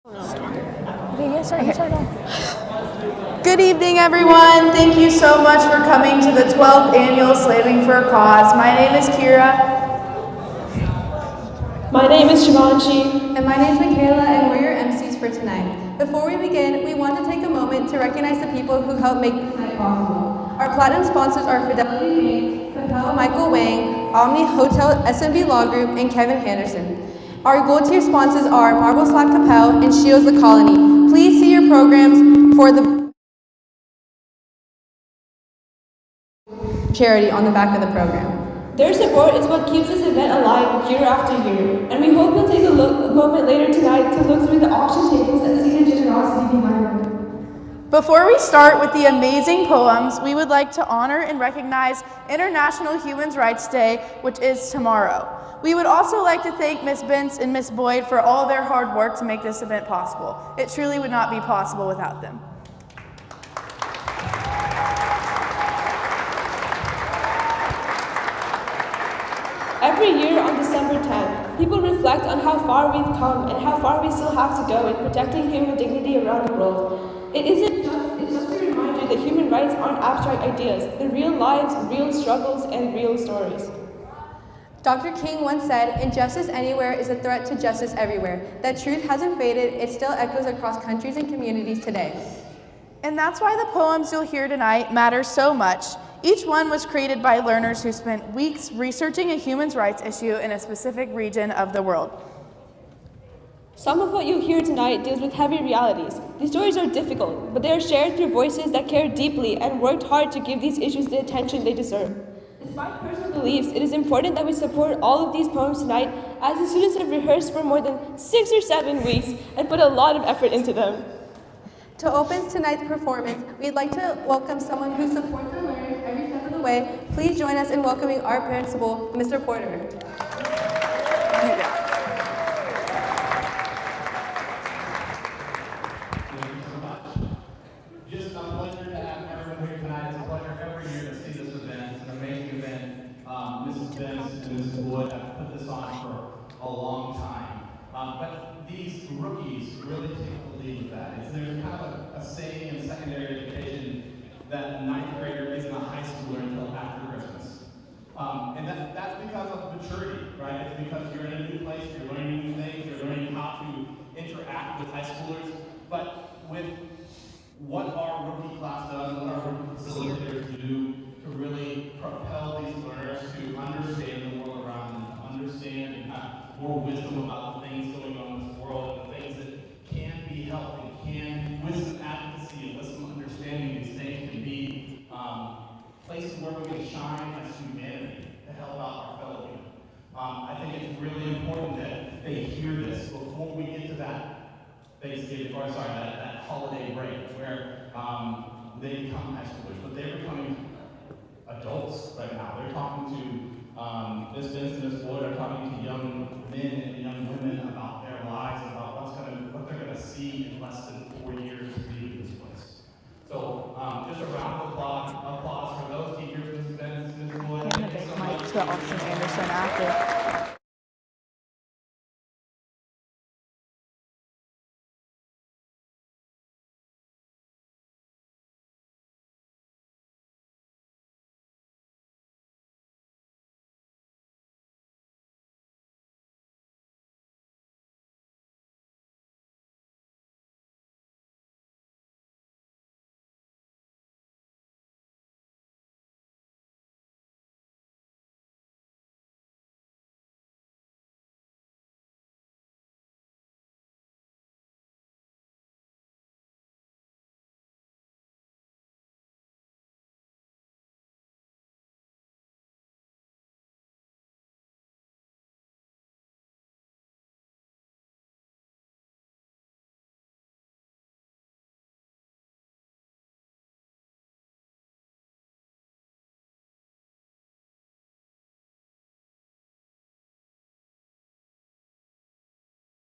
Good evening, everyone. Thank you so much for coming to the 12th Annual Slaving for a Cause. My name is Kira. My name is Shivanshi. And my name is Michaela, and we're your MCs for tonight. Before we begin, we want to take a moment to recognize the people who helped make this night possible. Our platinum sponsors are Fidelity Bank, Coppell, Michael Wang, Omni Hotel, SMB Law Group, and Kevin Henderson. Our gold tier sponsors are Marble Slab Coppell and Shields the Colony. Please see your programs for the charity on the back of the program. Their support is what keeps this event alive year after year, and we hope you'll take a moment later tonight to look through the auction tables and see the generosity behind them. Before we start with the amazing poems, we would like to honor and recognize International Human Rights Day, which is tomorrow. We would also like to thank Ms. Bentz and Ms. Boyd for all their hard work to make this event possible. It truly would not be possible without them. Every year on December 10th, people reflect on how far we've come and how far we still have to go in protecting human dignity around the world. It's just a reminder that human rights aren't abstract ideas. They're real lives, real struggles, and real stories. Dr. King once said, "Injustice anywhere is a threat to justice everywhere." That truth hasn't faded, it still echoes across countries and communities today. And that's why the poems you'll hear tonight matter so much. Each one was created by learners who spent weeks researching a human rights issue in a specific region of the world. Some of what you'll hear tonight deals with heavy realities. These stories are difficult, but they are shared through voices that care deeply and worked hard to give these issues the attention they deserve. Despite personal beliefs, it is important that we support all of these poems tonight, as the students have rehearsed for more than 6 or 7 weeks and put a lot of effort into them. To open tonight's performance, we'd like to welcome someone who supports our learners every step of the way. Please join us in welcoming our principal, Mr. Porter. Just a pleasure to have everyone here tonight. It's a pleasure every year to see this event. It's an amazing event. Mrs. Benz and Mrs. Wood have put this on for a long time. But these rookies really take the lead with that. There's kind of a saying in secondary education that a ninth grader isn't a high schooler until after Christmas. And that's because of maturity, right? It's because you're in a new place, you're learning new things, you're learning how to interact with high schoolers. But with what our rookie class does, what our rookie facilitators do to really propel these learners to understand the world around them, to understand and have more wisdom about the things going on in this world and the things that can be helped and can, with some advocacy and with some understanding, these things can be places where we can shine as humanity to help out our fellow human. I think it's really important that they hear this before we get to that Thanksgiving, or sorry, that holiday break where they become high schoolers, but they're becoming adults right now. They're talking to Ms. Benson and Ms. Boyd are talking to young men and young women about their lives, about what they're gonna see in less than 4 years to be in this place. So just a round of applause for those teachers, Ms. Benson, Ms. Boyd. And a big mic to Austin Anderson after.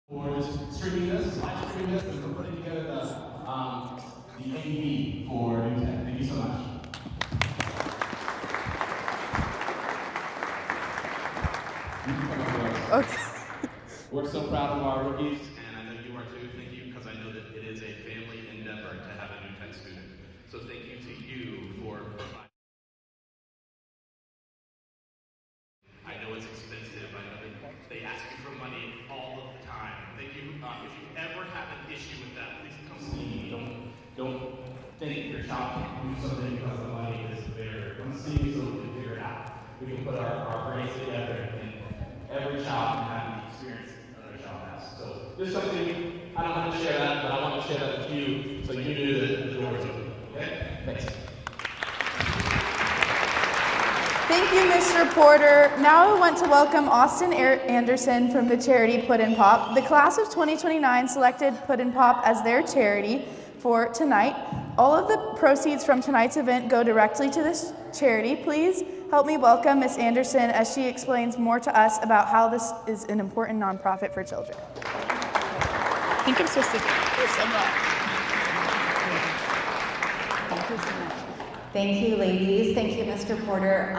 For streaming this, live streaming this, and for putting together the AV for New Tech. Thank you so much. Okay. We're so proud of our rookies, and I know you are too. Thank you. So thank you to you for providing. I know it's expensive. I know they ask you for money all of the time. Thank you. If you ever have an issue with that, please come see me. Don't think your child can't do something because the money is there. Come see me so we can figure it out. We can put our brains together, and every child can have the experience another child has. So this is something, I don't want to share that, but I want to share that with you so you knew that the door was open. Okay? Thanks. Thank you, Mr. Porter. Now I want to welcome Austin Anderson from the charity Puddin' Pop. The class of 2029 selected Puddin' Pop as their charity for tonight. All of the proceeds from tonight's event go directly to this charity. Please help me welcome Ms. Anderson as she explains more to us about how this is an important nonprofit for children. I think I'm supposed to do so much. Thank you so much. Thank you, ladies. Thank you, Mr. Porter.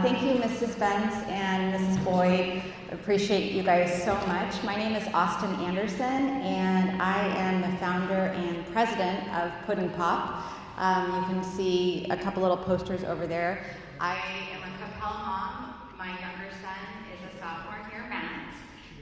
Thank you, Mrs. Benz and Mrs. Boyd. I appreciate you guys so much. My name is Austin Anderson, and I am the founder and president of Puddin' Pop. You can see a couple little posters over there. I am a Coppell mom. My younger son is a sophomore here at Mass,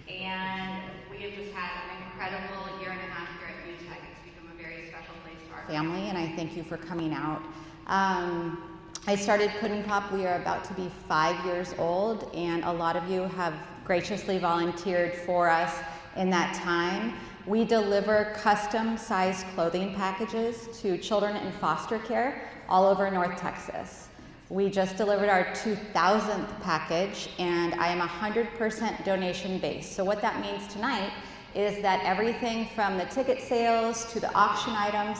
and we have just had an incredible year and a half here at UTech. It's become a very special place to our family, and I thank you for coming out. I started Puddin' Pop. We are about to be 5 years old, and a lot of you have graciously volunteered for us in that time. We deliver custom-sized clothing packages to children in foster care all over North Texas. We just delivered our 2000th package, and I am 100% donation-based. So what that means tonight is that everything from the ticket sales to the auction items,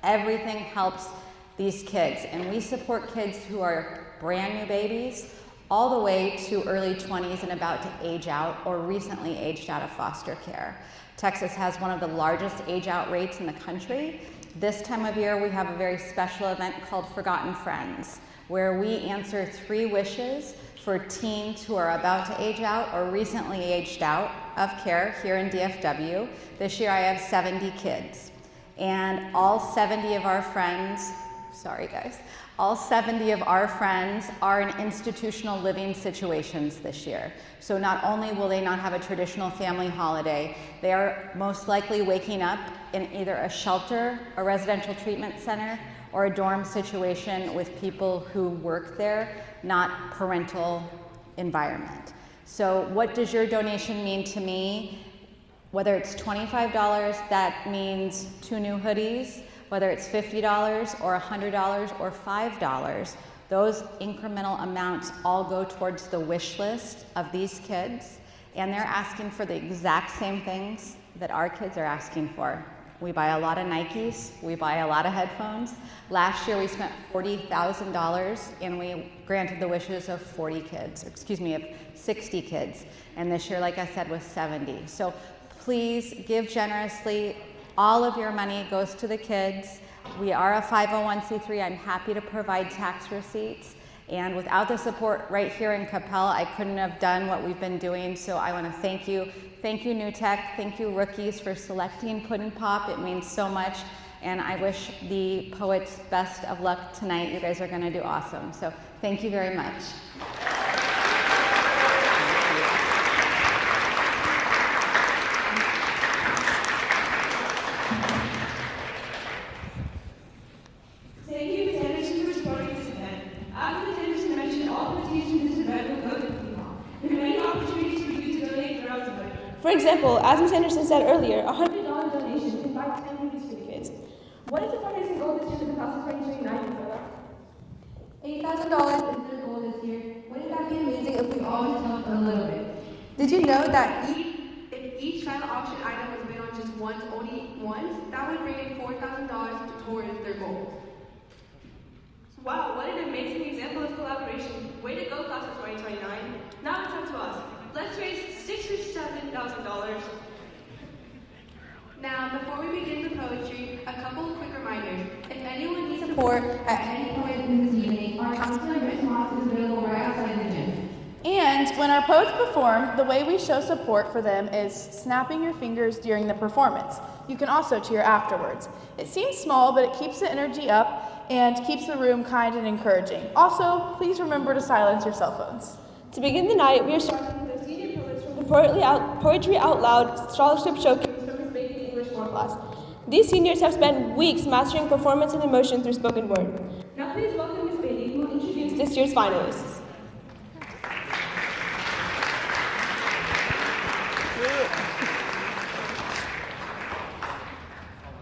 everything helps these kids. And we support kids who are brand new babies all the way to early 20s and about to age out or recently aged out of foster care. Texas has one of the largest age out rates in the country. This time of year we have a very special event called Forgotten Friends, where we answer 3 wishes for teens who are about to age out or recently aged out of care here in DFW. This year I have 70 kids, and all 70 of our friends, all 70 of our friends are in institutional living situations this year. So not only will they not have a traditional family holiday, they are most likely waking up in either a shelter, a residential treatment center, or a dorm situation with people who work there, not parental environment. So what does your donation mean to me? Whether it's $25, that means 2 new hoodies. Whether it's $50 or $100 or $5, those incremental amounts all go towards the wish list of these kids, and they're asking for the exact same things that our kids are asking for. We buy a lot of Nikes, we buy a lot of headphones. Last year we spent $40,000 and we granted the wishes of 60 kids. And this year, like I said, was 70. So please give generously. All of your money goes to the kids. We are a 501c3. I'm happy to provide tax receipts. And without the support right here in Coppell, I couldn't have done what we've been doing. So I want to thank you. Thank you, New Tech. Thank you, rookies, for selecting Puddin' Pop. It means so much. And I wish the poets best of luck tonight. You guys are going to do awesome. So thank you very much. For example, as Ms. Anderson said earlier, a $100 donation can buy 10 movies for the kids. What is the fundraising goal this year for the class of 2029, Isabella? $8,000 is their goal this year. Wouldn't that be amazing if we all just helped a little bit? Did you know that if each silent auction item was bid on just only once, that would bring in $4,000 towards their goal? Wow, what an amazing example of collaboration. Way to go, class of 2029. Now it's up to us. Let's raise $67,000. Now, before we begin the poetry, a couple of quick reminders. If anyone needs support at any point in this evening, our counselor, Ms. Moss, is available right outside the gym. And when our poets perform, the way we show support for them is snapping your fingers during the performance. You can also cheer afterwards. It seems small, but it keeps the energy up, and keeps the room kind and encouraging. Also, please remember to silence your cell phones. To begin the night, we are starting with the senior poets from the Poetry Out Loud Scholarship Showcase from Miss Bailey's English 4 class. These seniors have spent weeks mastering performance and emotion through spoken word. Now please welcome Miss Bailey, who will introduce this year's finalists.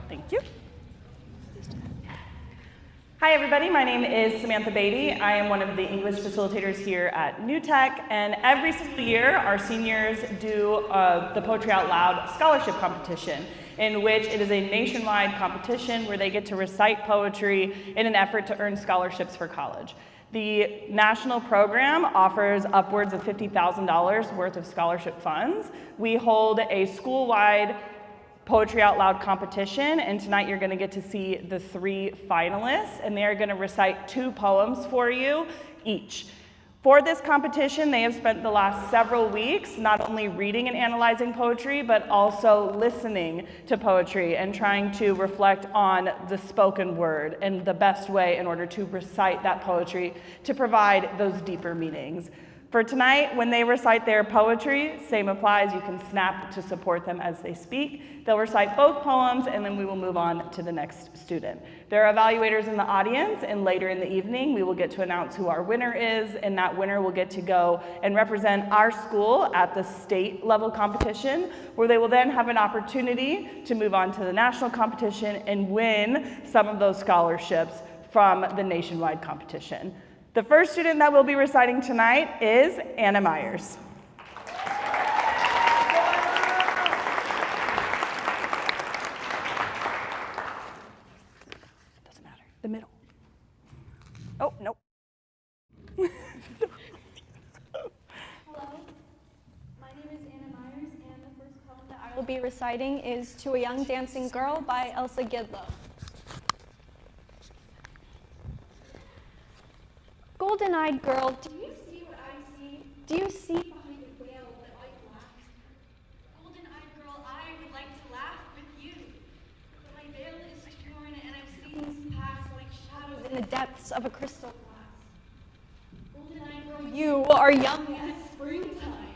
Thank you. Hi everybody, my name is Samantha Beatty. I am one of the English facilitators here at New Tech, and every single year our seniors do the Poetry Out Loud Scholarship Competition, in which it is a nationwide competition where they get to recite poetry in an effort to earn scholarships for college. The national program offers upwards of $50,000 worth of scholarship funds. We hold a school-wide Poetry Out Loud competition, and tonight you're going to get to see the 3 finalists, and they are going to recite 2 poems for you each. For this competition, they have spent the last several weeks not only reading and analyzing poetry, but also listening to poetry and trying to reflect on the spoken word and the best way in order to recite that poetry to provide those deeper meanings. For tonight, when they recite their poetry, same applies. You can snap to support them as they speak. They'll recite both poems, and then we will move on to the next student. There are evaluators in the audience, and later in the evening, we will get to announce who our winner is, and that winner will get to go and represent our school at the state level competition, where they will then have an opportunity to move on to the national competition and win some of those scholarships from the nationwide competition. The first student that will be reciting tonight is Anna Myers. Doesn't matter. The middle. Oh, nope. Hello, my name is Anna Myers, and the first poem that I will be reciting is To a Young Dancing Girl by Elsa Gidlow. Golden-eyed girl, do you see what I see? Do you see behind a veil that I laugh? Golden-eyed girl, I would like to laugh with you, but my veil is torn and I've seen things pass like shadows in the depths of a crystal glass. Golden-eyed girl, you are young as springtime.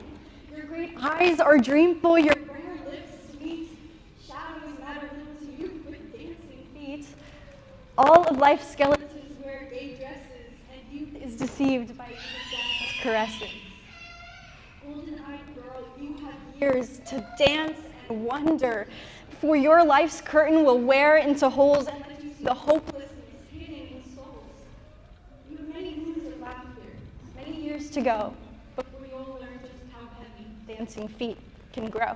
Your great eyes are dreamful, your rare lips sweet. Shadows matter little to you with dancing feet. All of life's skeletons wear gay dresses, youth is deceived by death's caresses. Golden-eyed girl, you have years to dance and wonder before your life's curtain will wear into holes and let you see the hopelessness hidden in souls. You have many moons of laughter, many years to go before you'll learn just how heavy dancing feet can grow.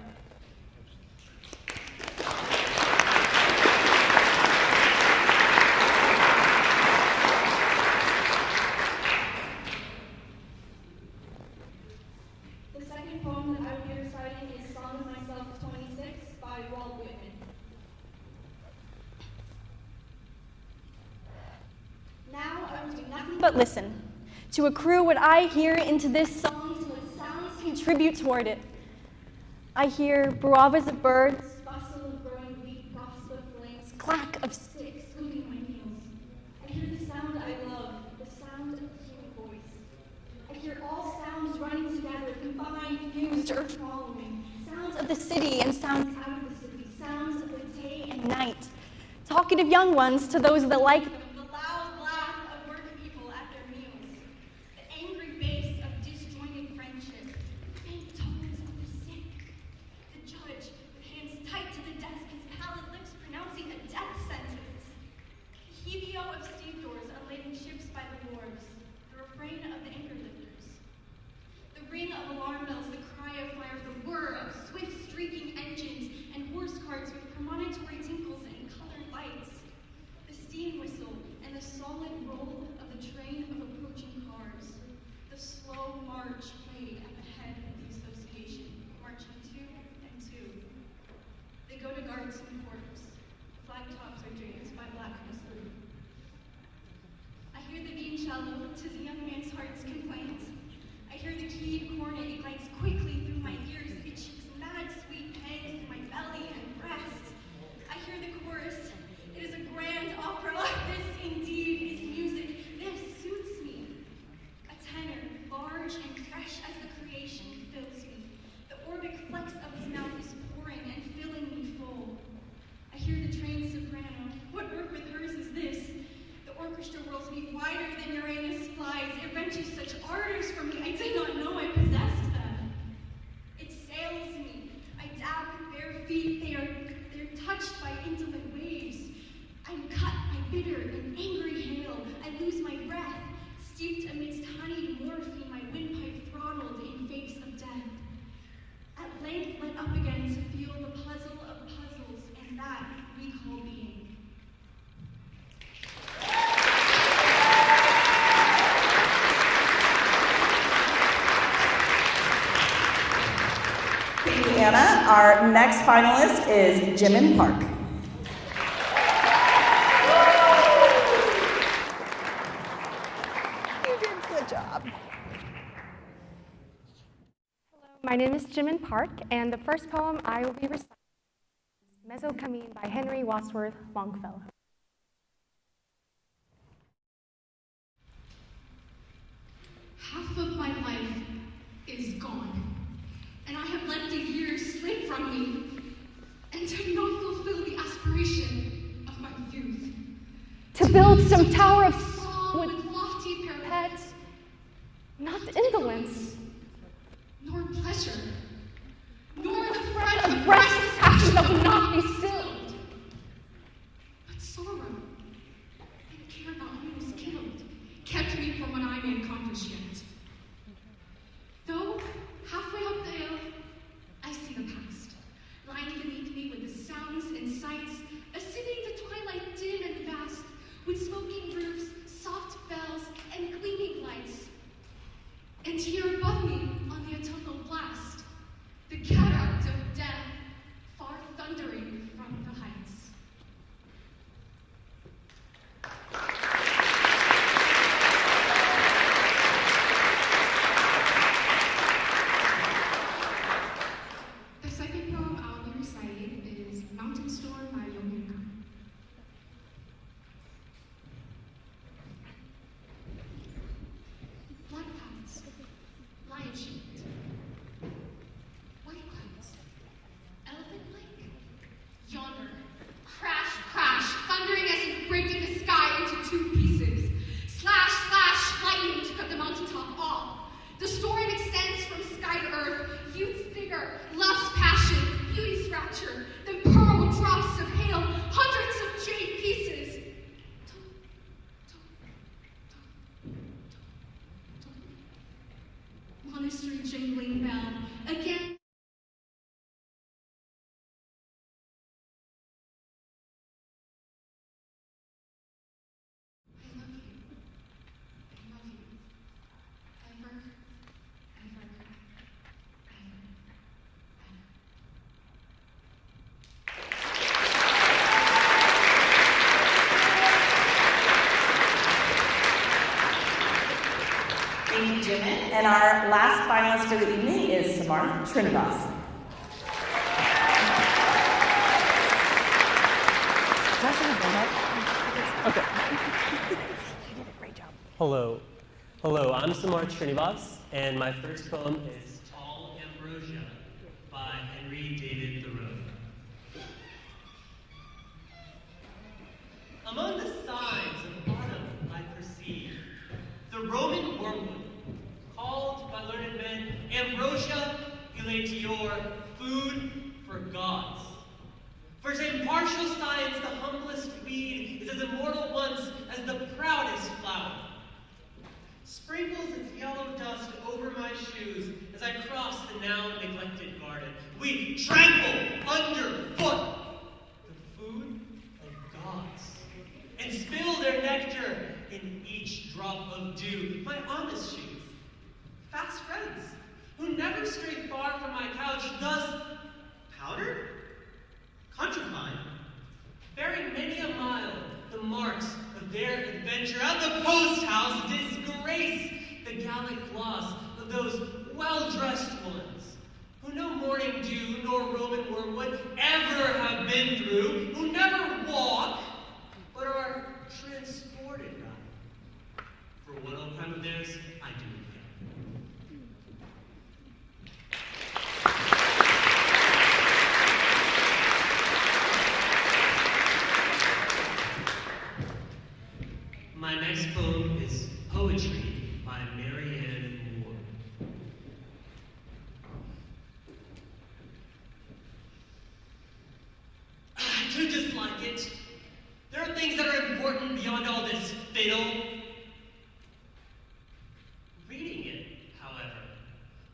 But listen, to accrue what I hear into this song, to what sounds contribute toward it. I hear bravas of birds, bustle of growing wheat, frost of flames, clack of sticks moving my heels. I hear the sound I love, the sound of the human voice. I hear all sounds running together, combined, fused, or following. Sounds of the city and sounds out of the city, sounds of the day and night. Talkative young ones to those that like them. Indeed. Thank you, Anna. Our next finalist is Jimin Park. You did a good job. Hello, my name is Jimin Park, and the first poem I will be reciting is Mesokameen by Henry Wadsworth Longfellow. Half of my life is gone, and I have let the years slip from me and did not fulfill the aspiration of my youth. To build some tower of With lofty parapets, not indolence, nor pleasure, nor the friend of of restless passions that will not be stilled. but sorrow and care about who was killed kept me from what I may accomplish yet. Though halfway up the hill, I see the past, lying beneath me with the sounds and sights, a city in the twilight dim and vast, with smoking roofs, soft bells, and gleaming lights. And here above me, on the autumnal blast, the cataract of death, far thundering from the heights. The second poem I'll be reciting is Mountain Storm by Yomina. Black clouds, lion-shaped. White clouds, elephant-like. Yonder, crash, crash, thundering as it breaking the sky into two pieces. Slash, slash, lightning to cut the mountaintop off. The storm extends from sky to earth, youth's vigor, love's passion, beauty's rapture, then pearl drops of hail, hundreds of jade pieces. Monastery jingling bell, again. I love you. I love you. Ever, ever, ever, ever. Thank you, Jimin. And our last finalist for the evening is Samar Trinivas. Okay. You did a great job. Hello. Hello, I'm Samar Srinivas, and my first poem is Tall Ambrosia by Henry David Thoreau. Among the signs of autumn I perceive the Roman wormwood, called by learned men ambrosia elatior, food for gods. For to impartial science, the humblest weed is as immortal once as the proudest flower. Sprinkles its yellow dust over my shoes as I cross the now neglected garden. We trample underfoot the food of gods and spill their nectar in each drop of dew. My honest shoes, fast friends, who never stray far from my couch, thus powdered? Contrafine, bearing many a mile the marks of their adventure at the post house, disgrace the Gallic gloss of those well-dressed ones, who no morning dew nor Roman wormwood ever have been through, who never walk, but are transported by. For what old crime of theirs, I do not get. My next poem is Poetry by Marianne Moore. I do dislike it. There are things that are important beyond all this fiddle. Reading it, however,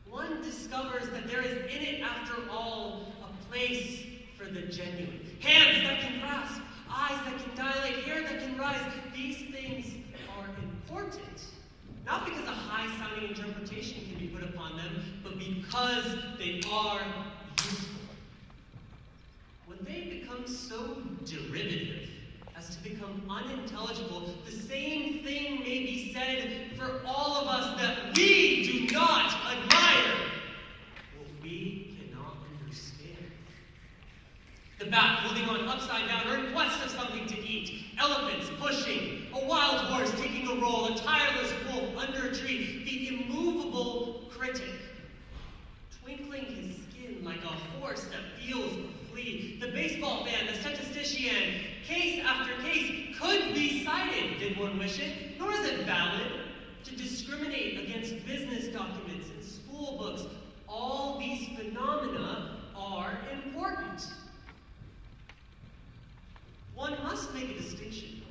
one discovers that there is in it, after all, a place for the genuine. Hands that can grasp, eyes that can dilate, hair that can rise. These things are important. Not because a high-sounding interpretation can be put upon them, but because they are they become so derivative as to become unintelligible, the same thing may be said for all of us that we do not admire, what we cannot understand. The bat holding on upside down or in quest of something to eat, elephants pushing, a wild horse taking a roll, a tireless wolf under a tree, the immovable critic, twinkling his skin like a horse that feels a flea, the baseball fan, the statistician, case after case could be cited, did one wish it, nor is it valid to discriminate against business documents and school books. All these phenomena are important. One must make a distinction,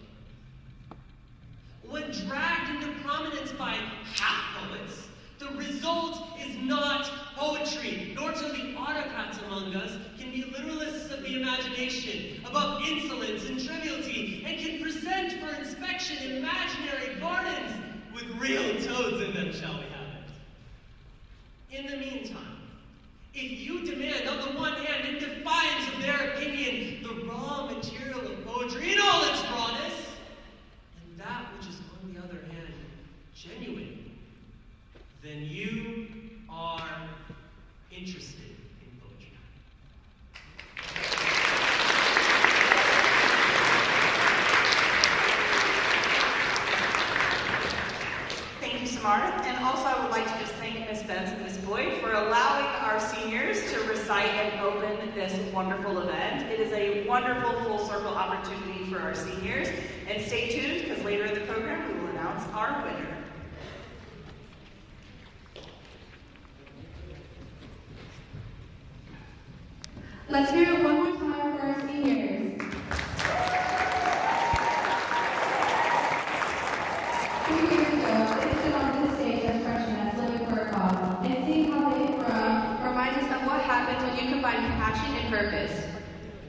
however. When dragged into prominence by half-poets, the result is not poetry, nor to the autocrats among us can be literalists of the imagination, above insolence and triviality, and can present for inspection imaginary gardens with real toads in them, shall we have it. In the meantime, if you demand, on the one hand, in defiance of their opinion, the raw material of poetry in all its rawness, and that which is, on the other hand, genuine, then you are interested in poetry. Thank you, Samar. And also I would like to just thank Ms. Benz and Ms. Boyd for allowing our seniors to recite and open this wonderful event. It is a wonderful full circle opportunity for our seniors. And stay tuned, because later in the program we will announce our winner. Let's hear it one more time for our seniors. 2 years ago, they stood on this stage as freshmen swimming for a cause, and seeing how they have grown reminds us of what happens when you combine passion and purpose.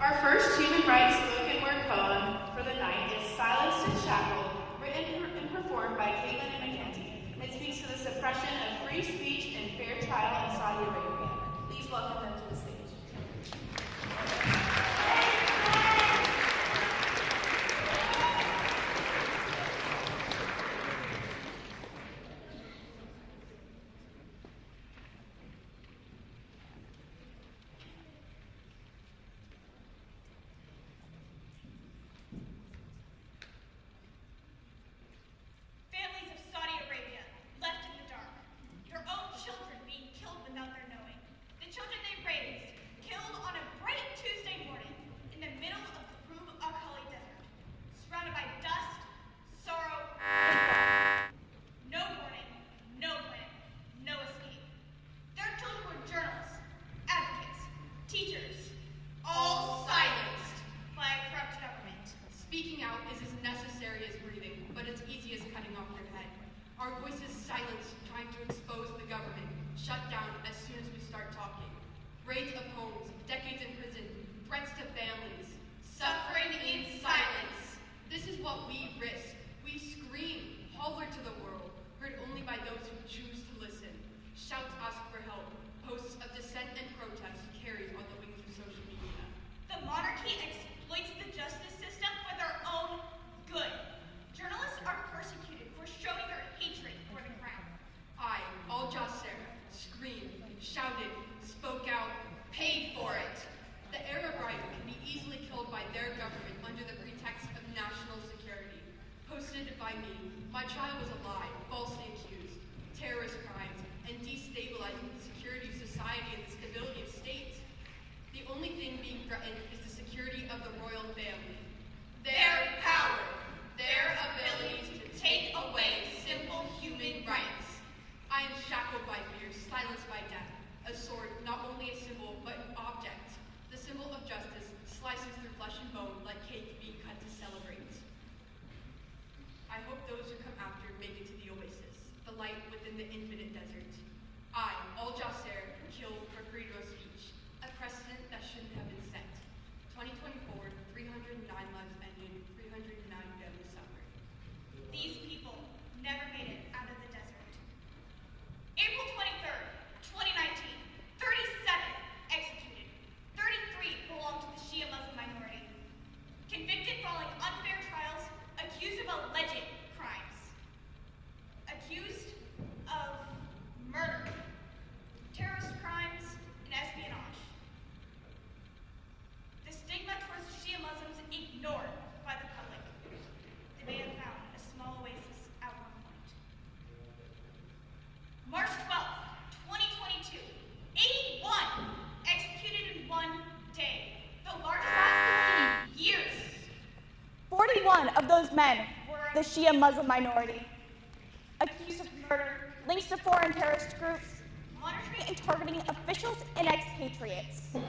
Our first human rights spoken word poem for the night is Silence in Chapel, written and performed by Caitlin and Mackenzie. It speaks to the suppression of free speech and fair trial in Saudi Arabia. Please welcome them to the stage. Families of Saudi Arabia, left in the dark. Your own children being killed without their knowing. The children they raised, killed on a bright Tuesday morning in the middle of the Rum Al-Khali Desert, surrounded by dust, sorrow, and death. No warning, no plan, no escape. Their children were journalists, advocates, teachers, all silenced by a corrupt government. Speaking out is as necessary as breathing, but as easy as cutting off your head. Our voices silenced, trying to expose the government, shut down as soon as we start talking. Raids of homes, decades in prison, threats to families, suffering in silence. This is what we risk. We scream, holler to the world, heard only by those who choose to listen. Shouts ask for help, posts of dissent and protest carried on the wings of social media. The monarchy exploits the justice system for their own good. Journalists are persecuted for showing their hatred for the crown. I, Al Jasser, screamed, shouted, spoke out, paid for it. The Arab right can be easily killed by their government under the pretext of national security. Posted by me, my child was alive, falsely accused, terrorist crimes, and destabilizing the security of society and the stability of states. The only thing being threatened is the security of the royal family. Their power, their ability to take away simple human rights. I am shackled by fear, silenced by death. A sword, not only a symbol, but an object. The symbol of justice slices through flesh and bone like cake being cut to celebrate. I hope those who come after make it to the oasis, the light within the infinite desert. I, Al Jasser, killed for freedom of speech, a precedent that shouldn't have been set. 2024, 309 lives ended, 309 families suffered. These people never made it out of the desert. April 23rd, 2019, 37 executed. 33 belong to the Shia Muslim men were the Shia Muslim minority, accused of murder, links to foreign terrorist groups, monitoring and targeting officials and expatriates. The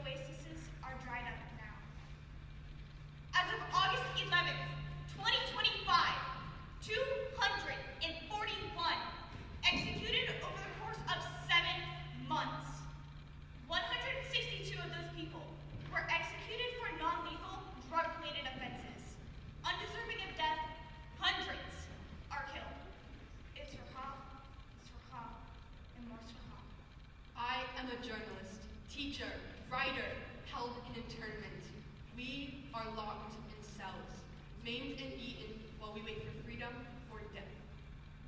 oases are dried up now. As of August 11th, 2025, 241 executed over the course of 7 months. 162 of those people were executed for non-lethal, drug-related offenses. Undeserving of death, hundreds are killed. It's Raham, and more Raham. I am a journalist, teacher, writer, held in internment. We are locked in cells, maimed and eaten while we wait for freedom or death.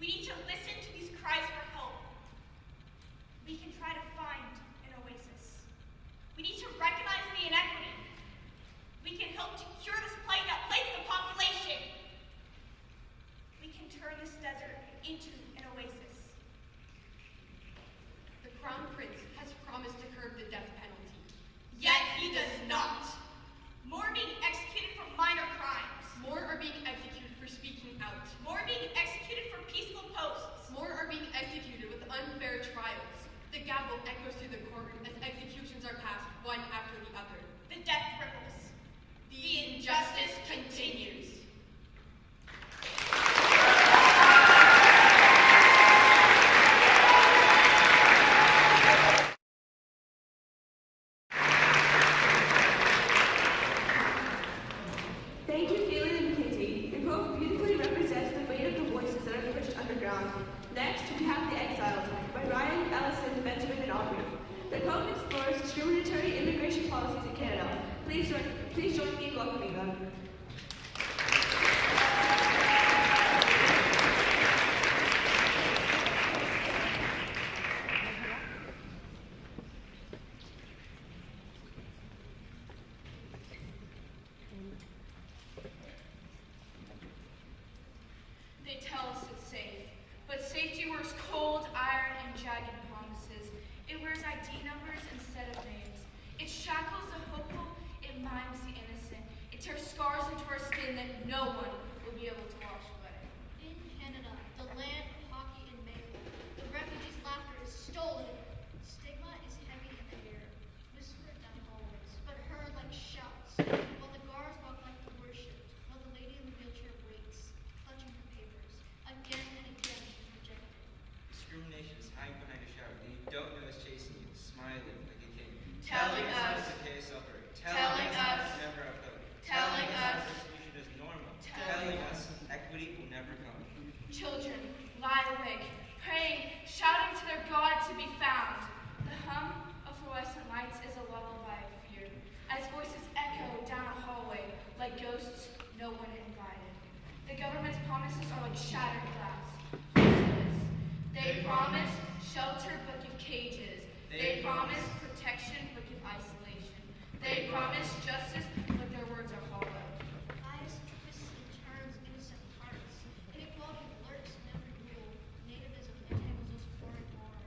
We need to listen to these cries for help. We can try to find an oasis. We need to recognize the inequity. We can help to cure this plague that plagues the population. We can turn this desert into an oasis. The Crown Prince has promised to curb the death penalty. Yet he does not. More are being executed for minor crimes. More are being executed for speaking out. More are being executed for peaceful posts. More are being executed with unfair trials. The gavel echoes through the courtroom as executions are passed one after the other. The death ripples. The injustice continues. Thank you, Caitlin and Katie. Your poem beautifully represents the weight of the voices that are pushed underground. Next, we have The Exiled by Ryan, Allison, Benjamin, and Aubrey. The poem explores discriminatory immigration policies in Canada. Please join me in welcoming them. They tell us it's safe, but safety wears cold iron and jagged promises. It wears ID numbers instead of names. It shackles the hopeful, it mimes the innocent. It tears scars into our skin that no one will be able to wash away. In Canada, the land of hockey and maple, the refugees' laughter is stolen. Stigma is heavy in the air, whispered down hallways, but heard like shouts, while the guards walk like the worshipped, while the lady in the wheelchair waits, clutching her papers. Again and again, she's rejected. Discrimination is hiding behind a shower, and you don't know it's chasing you, smiling like a king. Telling us, telling us, never uphill. telling us, Persecution is normal. telling us, equity will never come. children lie awake, praying, shouting to their God to be found. The hum of fluorescent lights is a lullaby of fear, as voices echo down a hallway like ghosts no one invited. The government's promises are like shattered glass. They promise shelter but give cages. They promise protection but give isolation. They promise justice but their words are hollow. Bias twists and turns innocent hearts. Inequality lurks in every rule. Nativism entangles us foreign born,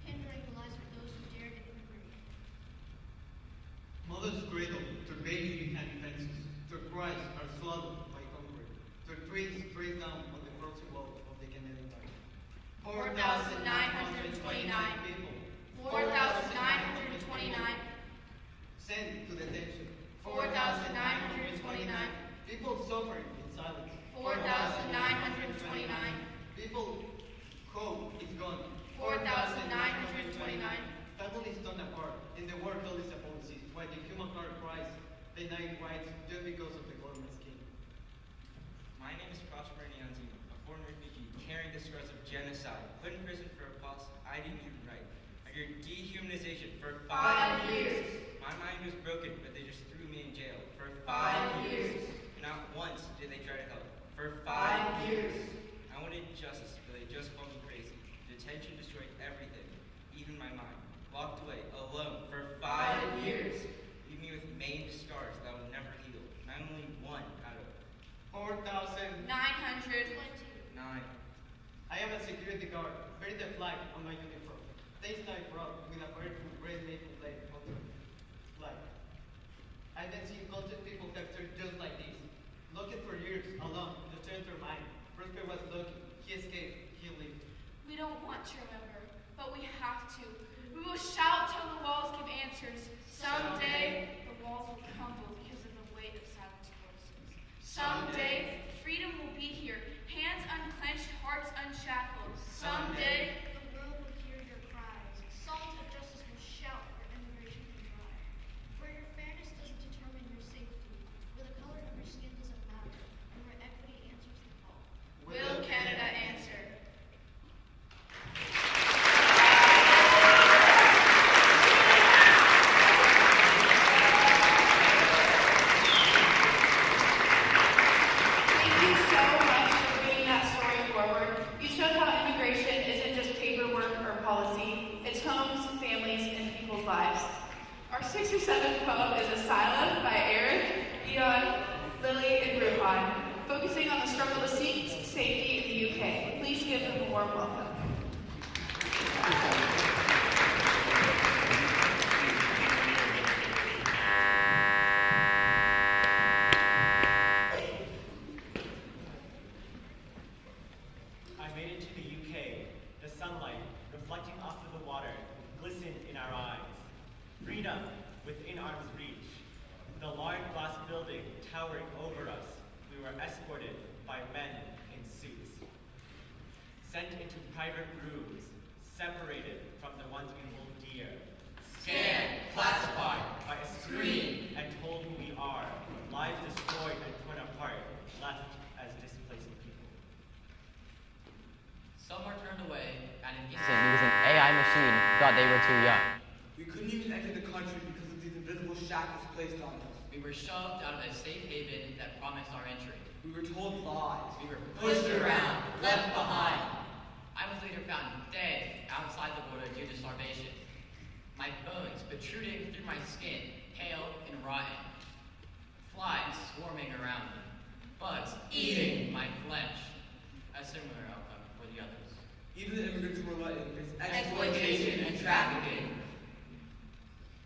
hindering the lives of those who dare to immigrate. Mother's cradle, their babies behind fences, their cries are swallowed by hunger. Their dreams break down on the frozen wall of the Canadian Army. 4,929 people 4,929 sent to detention. 4,929 people suffering in silence. 4,929 people hope is gone. 4,929 families torn apart, and the world all is a policy, while the human heart cries denied rights just because of the government scheme. My name is Prosper Nyanzima, a foreign refugee carrying the scars of genocide, put in prison for a policy I didn't even write, under dehumanization for 5 years. My mind was broken, but they just threw me in jail for 5 years. Not once did they try to help. For 5 years. I wanted justice, but they just called me crazy. Detention destroyed everything, even my mind. Locked away, alone, for 5 years. Leave me with maimed scars that will never heal. And I'm only one out of 4,929. 929. I am a security guard, bearing the flag on my uniform. Things I brought with a bird with red maple flag on the flag. I've been seeing cultured people captured just like this, locked looking for years, alone, in the territory of mine. First bear was looking. He escaped. He lived. We don't want to remember, but we have to. We will shout till the walls give answers. Someday, the walls will crumble because of the weight of silence voices. Someday, freedom will be here. Hands unclenched, hearts unshackled. Someday, the world will hear your cries. Songs of justice will shout where immigration can drive. Where your fairness doesn't determine your safety. Where the color of your skin doesn't matter. And where equity answers the call. Will Canada answer? Our sixth or seventh poem is Asylum by Eric, Leon, Lily, and Ruhan, focusing on the struggle to seek safety in the UK. Please give them a warm welcome. I made it to the UK. The sunlight, reflecting off of the water, glistened in our eyes. Freedom within arm's reach. The large glass building towering over us, we were escorted by men in suits. Sent into private rooms, separated from the ones we hold dear. Scanned, classified by a screen, and told who we are. Lives destroyed and torn apart, left as displaced people. Some were turned away, and an instant because an AI machine thought they were too young. We couldn't even enter the country because of these invisible shackles placed on us. We were shoved out of a safe haven that promised our entry. We were told lies. We were pushed around, left behind. I was later found dead outside the border due to starvation. My bones protruding through my skin, pale and rotten. Flies swarming around me. Bugs eating my flesh. A similar outcome for the others. Even the immigrants who were let in face exploitation and trafficking.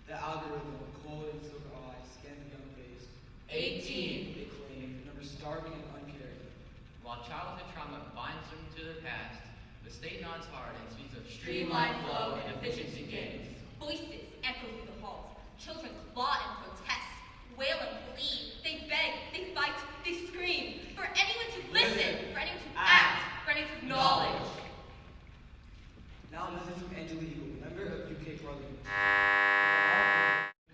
The algorithm, cold and silver eyes, scanned the young face. 18. They claimed, the number stark and uncaring. While childhood trauma binds them to their past, the state nods hard and speaks of Streamlined flow and efficiency gains. Voices echo through the halls. Children claw and protest, wail and plead. They beg, they fight, they scream. For anyone to listen, for anyone to act, for anyone to acknowledge. Now a message from Angela Eagle, member of UK Parliament.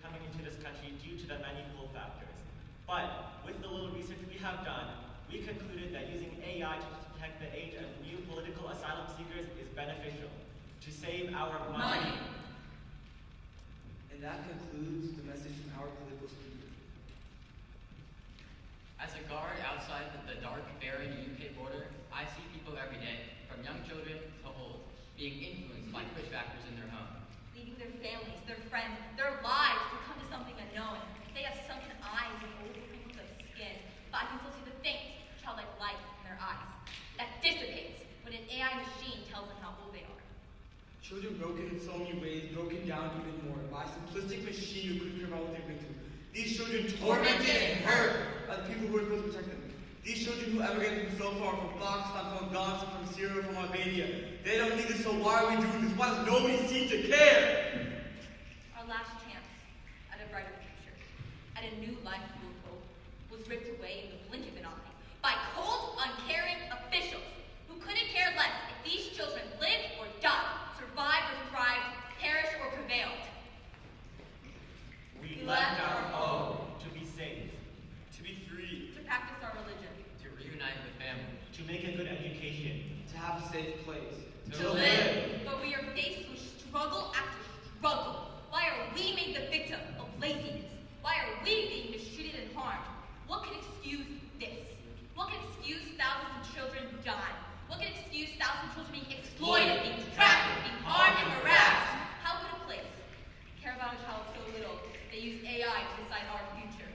Coming into this country due to the many pull factors. But with the little research we have done, we concluded that using AI to detect the age of new political asylum seekers is beneficial to save our money. And that concludes the message from our political speaker. As a guard outside the dark, barren UK border, I see people every day, from young children to old, being influenced by push factors in their home. Leaving their families, their friends, their lives to come to something unknown. They have sunken eyes and old wrinkles of skin, but I can still see the faint, childlike light in their eyes. That dissipates when an AI machine tells them how old they are. Children broken in so many ways, broken down even more by a simplistic machine who couldn't care about what they've been through. These children tormented and hurt by the people who were supposed to protect them. These children who emigrated from so far, from Pakistan, from Afghanistan, from Syria, from Albania. They don't need this, so why are we doing this? Why does nobody seem to care? Our last chance at a brighter future, at a new life full of hope, was ripped away in the blink of an eye by cold, uncaring officials who couldn't care less if these children lived or died, survived or thrived, perished or prevailed. We left our home to be safe, to be free, to practice our religion, to reunite with family, to make a good education, to have a safe place, to live. But we are faced with struggle after struggle. Why are we made the victim of laziness? Why are we being mistreated and harmed? What can excuse this? What can excuse thousands of children dying? What can excuse thousands of children being exploited, being trafficked, being harmed and harassed? How could a place care about a child so little they use AI to decide our future?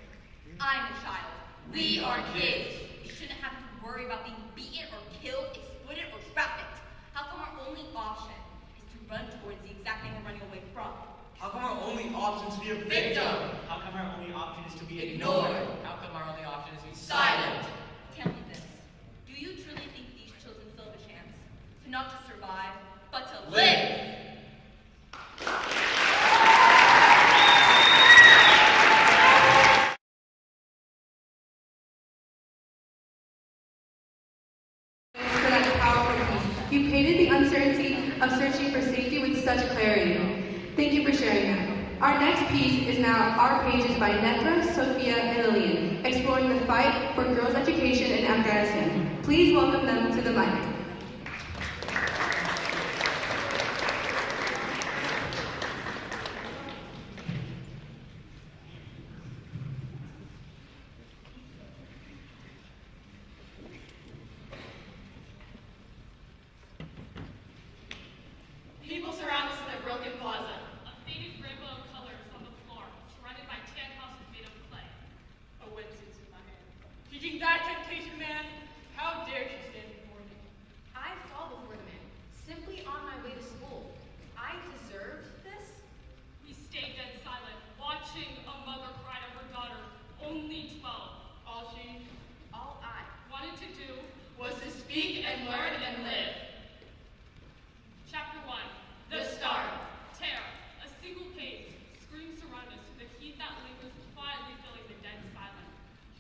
I'm a child. We are kids. We shouldn't have to worry about being beaten or killed, exploited or trafficked. How come our only option is to run towards the exact thing we're running away from? How come our only option is to be a victim? How come our only option is to be ignored? How come our only option is to be silent? Our next piece is now Our Pages by Netra, Sophia, and Lillian, exploring the fight for girls' education in Afghanistan. Please welcome them to the mic. People surround us in a broken plaza. A faded rainbow of colors on the floor, surrounded by tan houses made of clay. A wetsuit's in my hand. Teaching that temptation man, how dare she stand before me? I fall before the man, simply on my way to school. I deserved this? We stayed dead silent, watching a mother cry to her daughter, only 12. All I wanted to do was to speak and learn and live. Chapter 1. The Start. Terror. A single page. Screams surround us to the heat that lingers quietly filling the dead silence.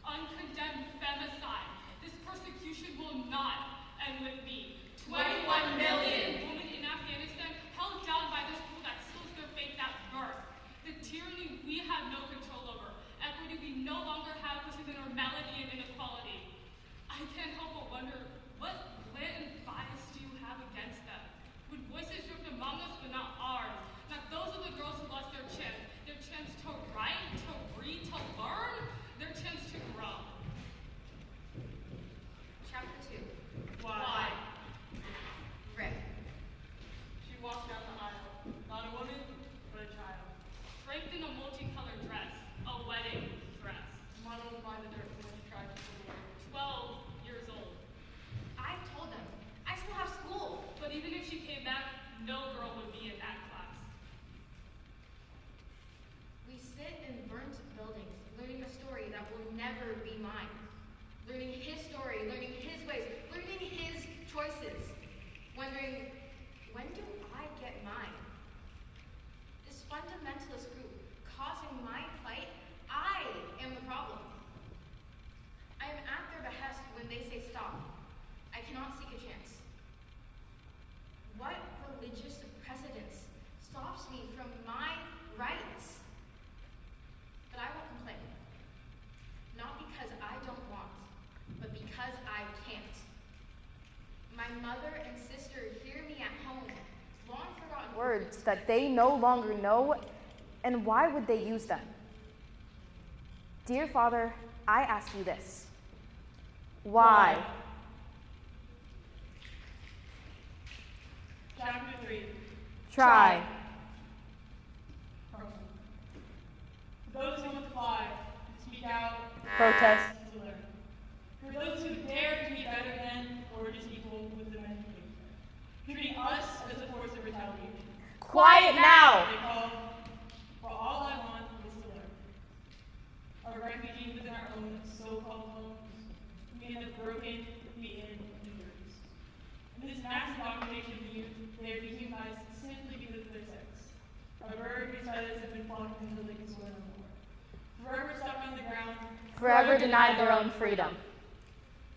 Uncondemned femicide. This persecution will not end with me. 21 million women in Afghanistan held down by this rule that seals their fate at birth. The tyranny we have no control over. Equity we no longer have pushes the normality and inequality. I can't help but wonder, what blatant bias do you have against them? When voices drift among us, but not ours. Not those of the girls who lost their chance to write, to read, to learn, their chance to grow. Chapter 2. Why? Rip. She walks down the aisle, not a woman, but a child. Draped in a multicolored dress, a wedding dress. Modeled by the dirt when she tried to fool her. 12 years old. I told them, I still have school. But even if she came back, no girl would be in that class. We sit in burnt buildings, learning a story that will never be mine. Learning his story, learning his ways, learning his choices. Wondering, when do I get mine? This fundamentalist group causing my plight, I am the problem. I am at their behest when they say stop. I cannot seek a chance. What religious precedence stops me from my rights? But I won't complain. Not because I don't want, but because I can't. My mother and sister hear me at home, long forgotten Words that they no longer know, and why would they use them? Dear Father, I ask you this. Why? Chapter 3. Try. For those who want to fly, to speak out, Protest. to learn. For those who dare to be better than or just equal with the men who treating us as a force of retaliation. Quiet now! They call, for all I want is to learn. Our refugees within our own so-called homes, we end up broken, beaten, and injuries. In this massive occupation of youth, they are dehumanized simply because of their sex. A bird whose feathers have been plucked until they can soar no more. Forever stuck on the ground. Forever denied their own freedom.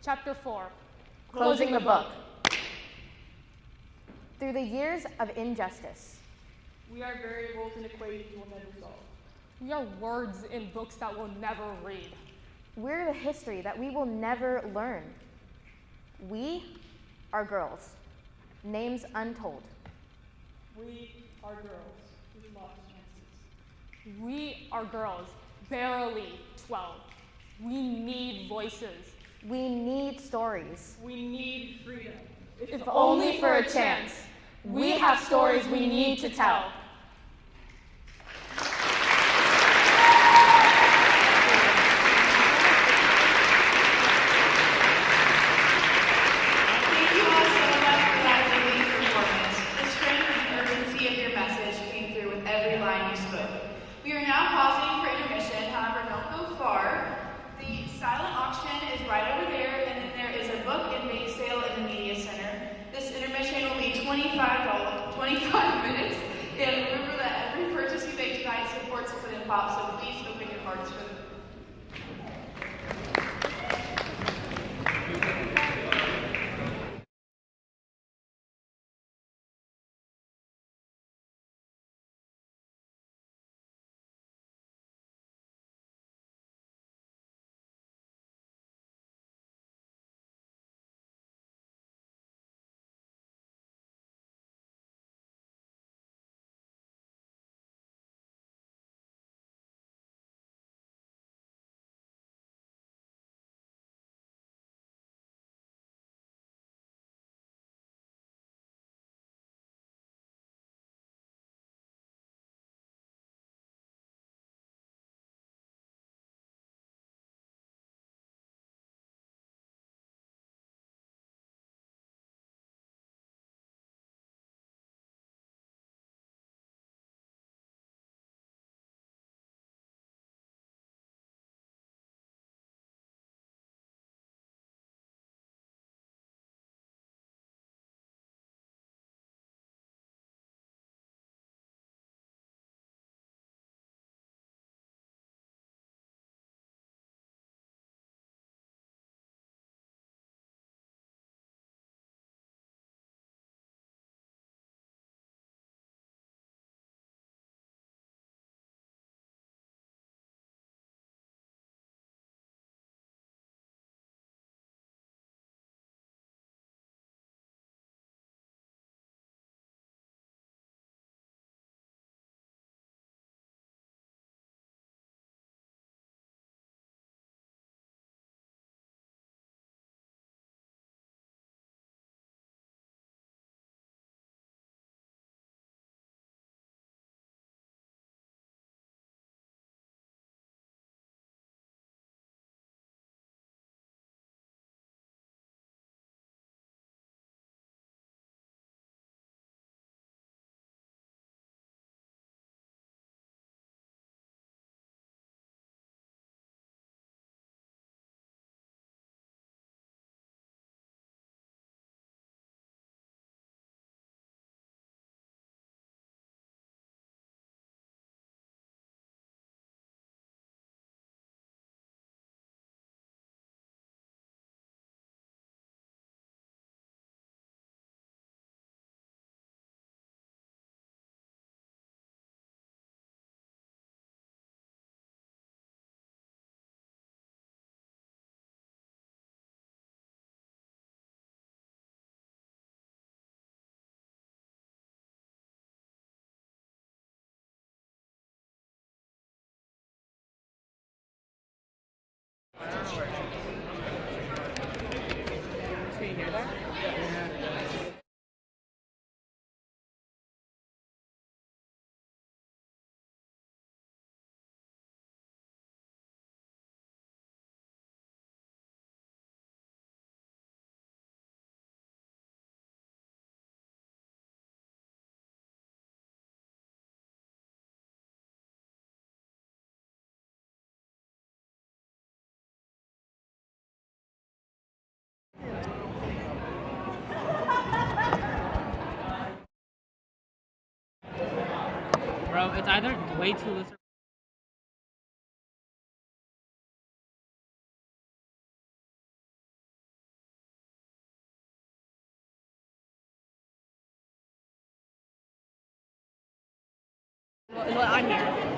Chapter 4. Closing the book. Through the years of injustice, We are variables in equations we'll never solve. We are words in books that we'll never read. we're the history that we will never learn. We are girls, names untold. We are girls with lost chances. We are girls, barely 12. We need voices. We need stories. We need freedom. If only for a chance. We have stories we need to tell. Thank you all so much for that moving performance. The strength and urgency of your message came through with every line you spoke. We are now pausing for intermission, however, don't go far. The silent auction is right over there, and then there is a book and bake sale in the media center. This intermission will be $25 minutes, and remember that every purchase you make tonight supports Split and Pop, so please open your hearts for the bro. It's either way too loose. Is what I'm hearing.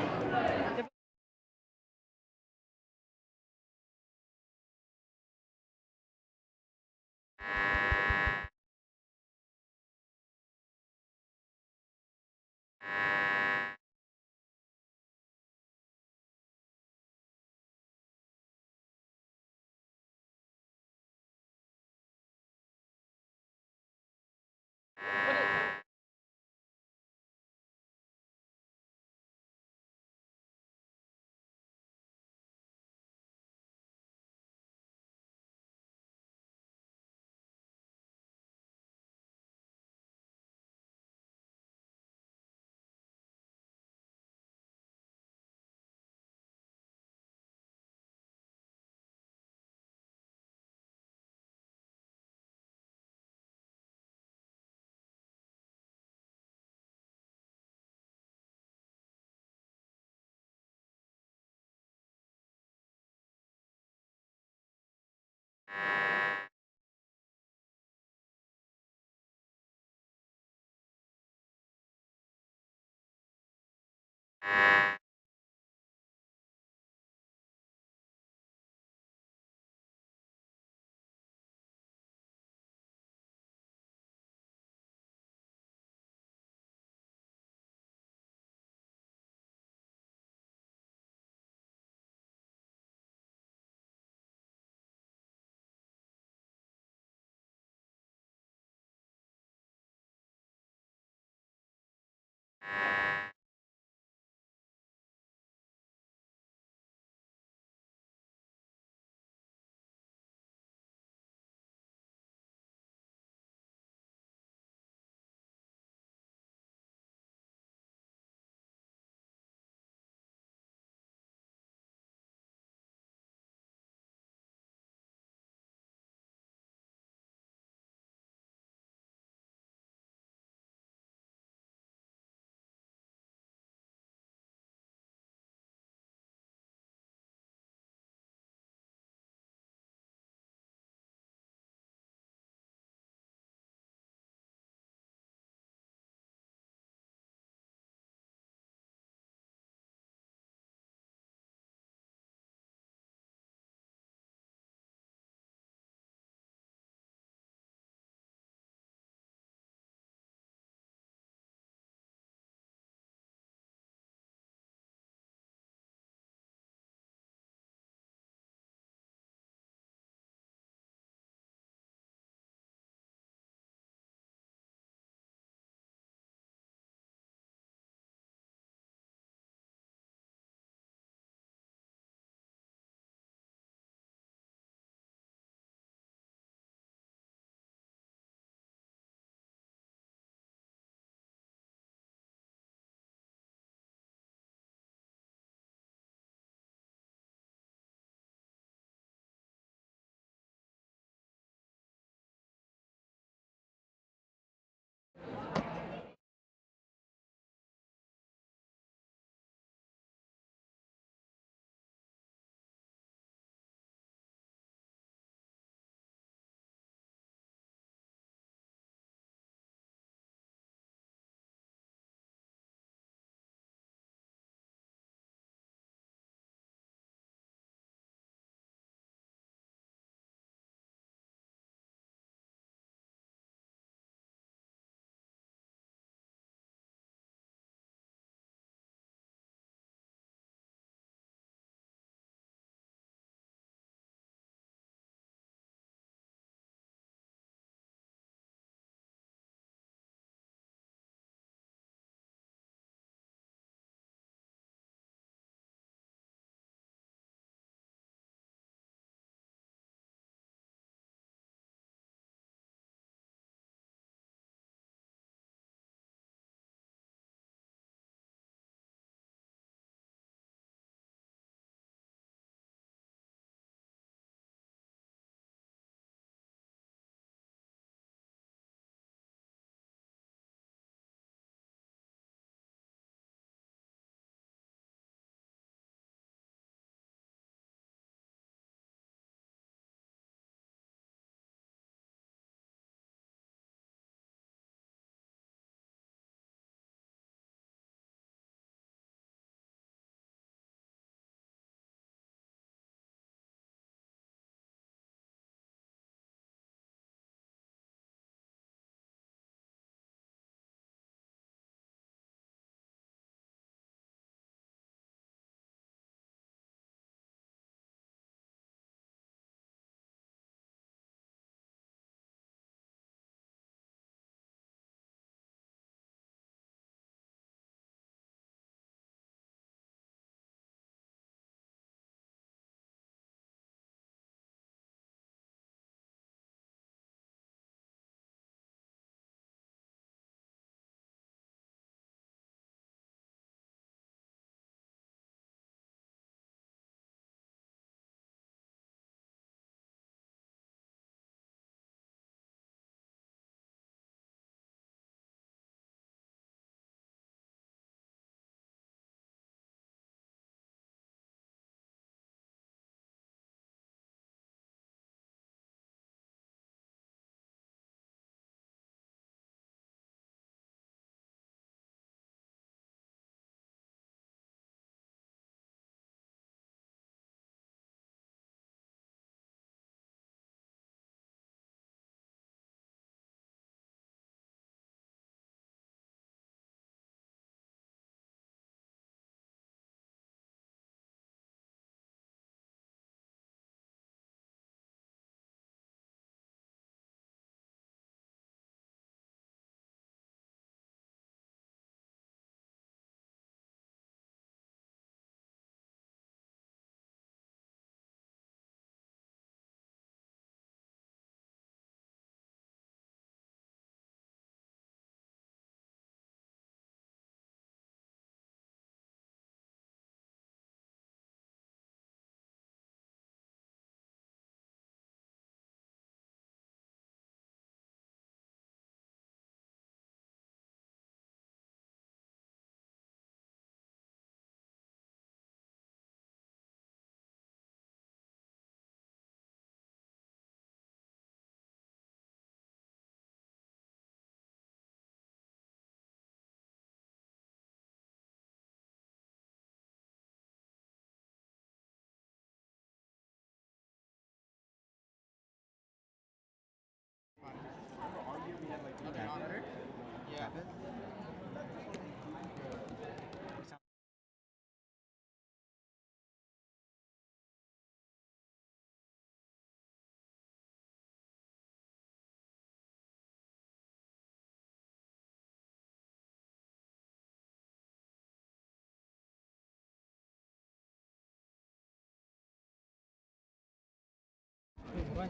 Yeah,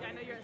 I know you're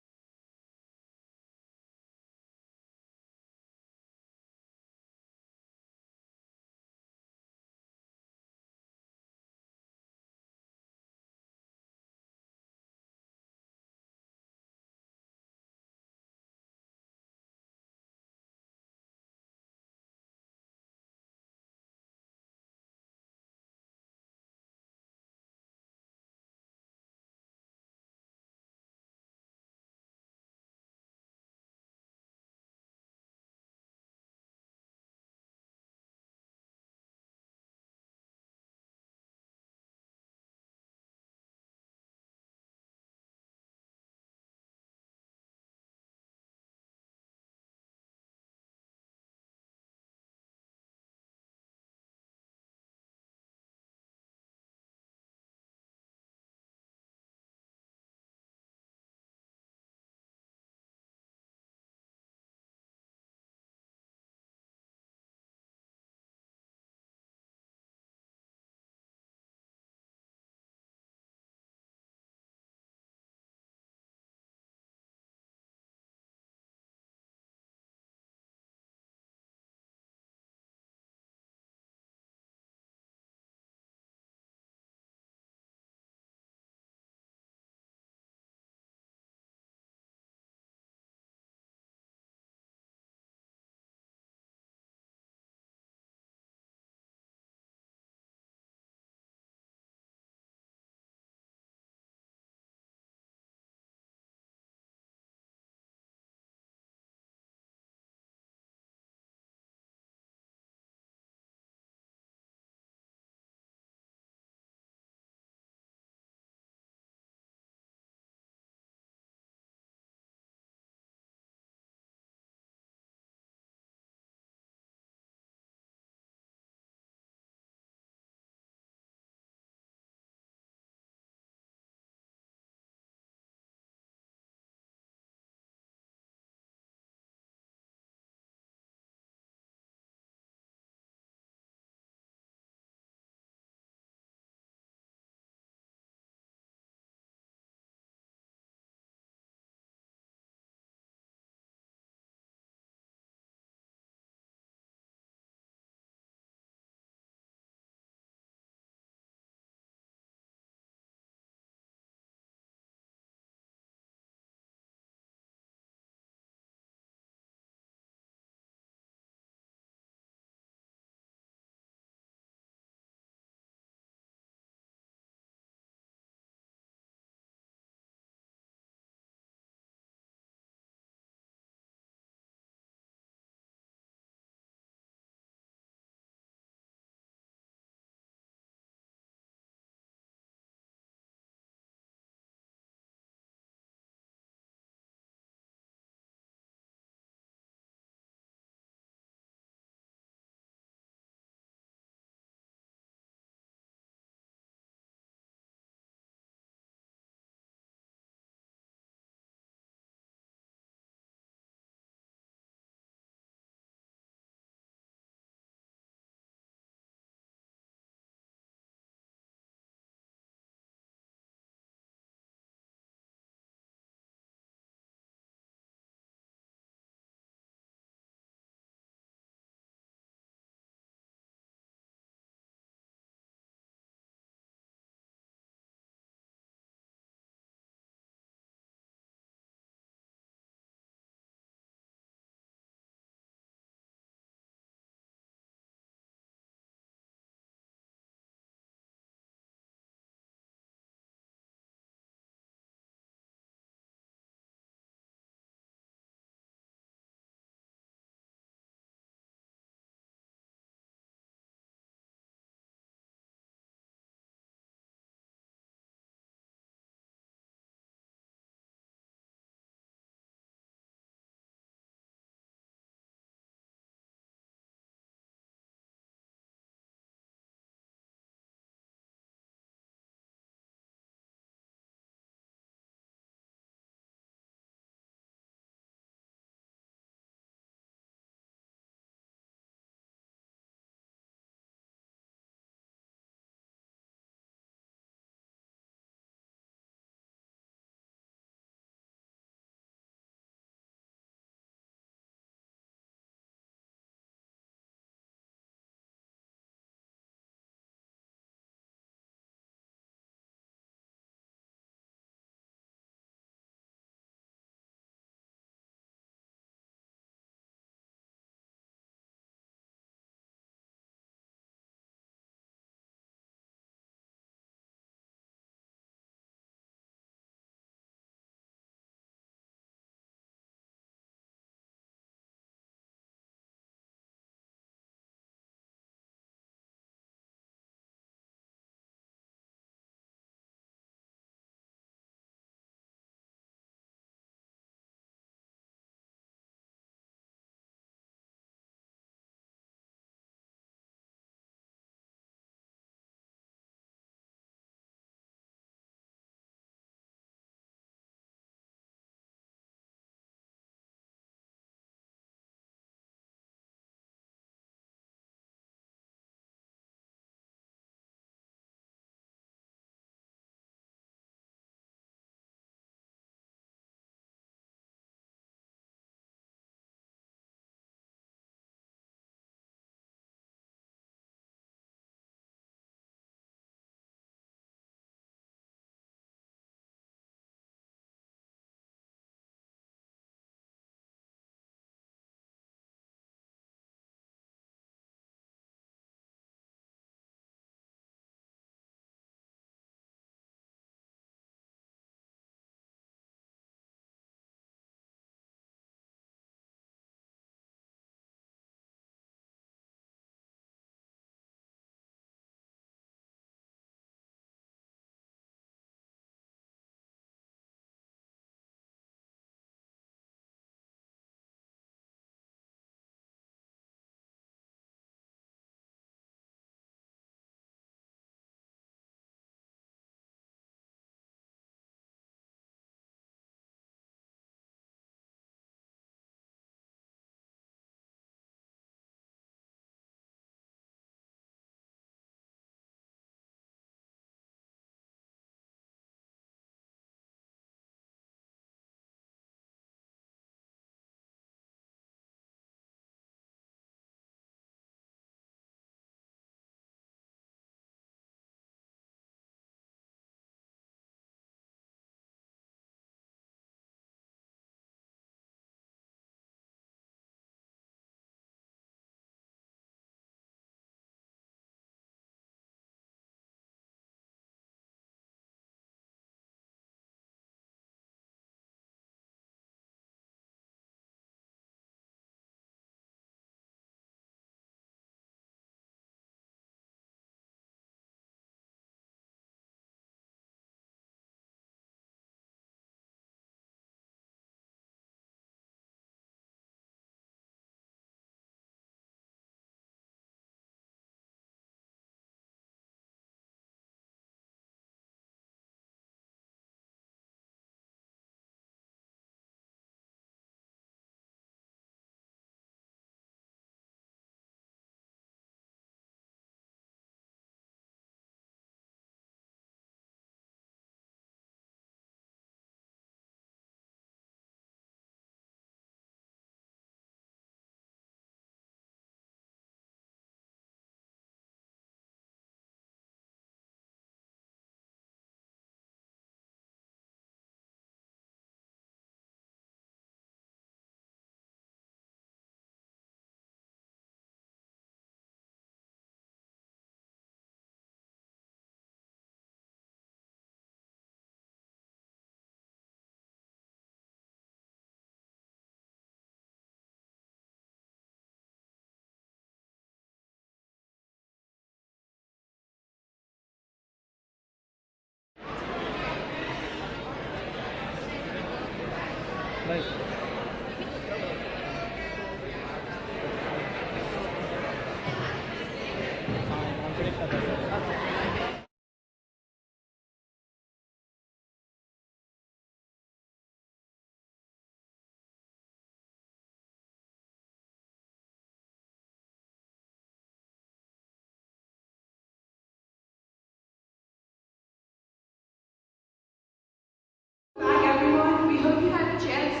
hope you had a chance.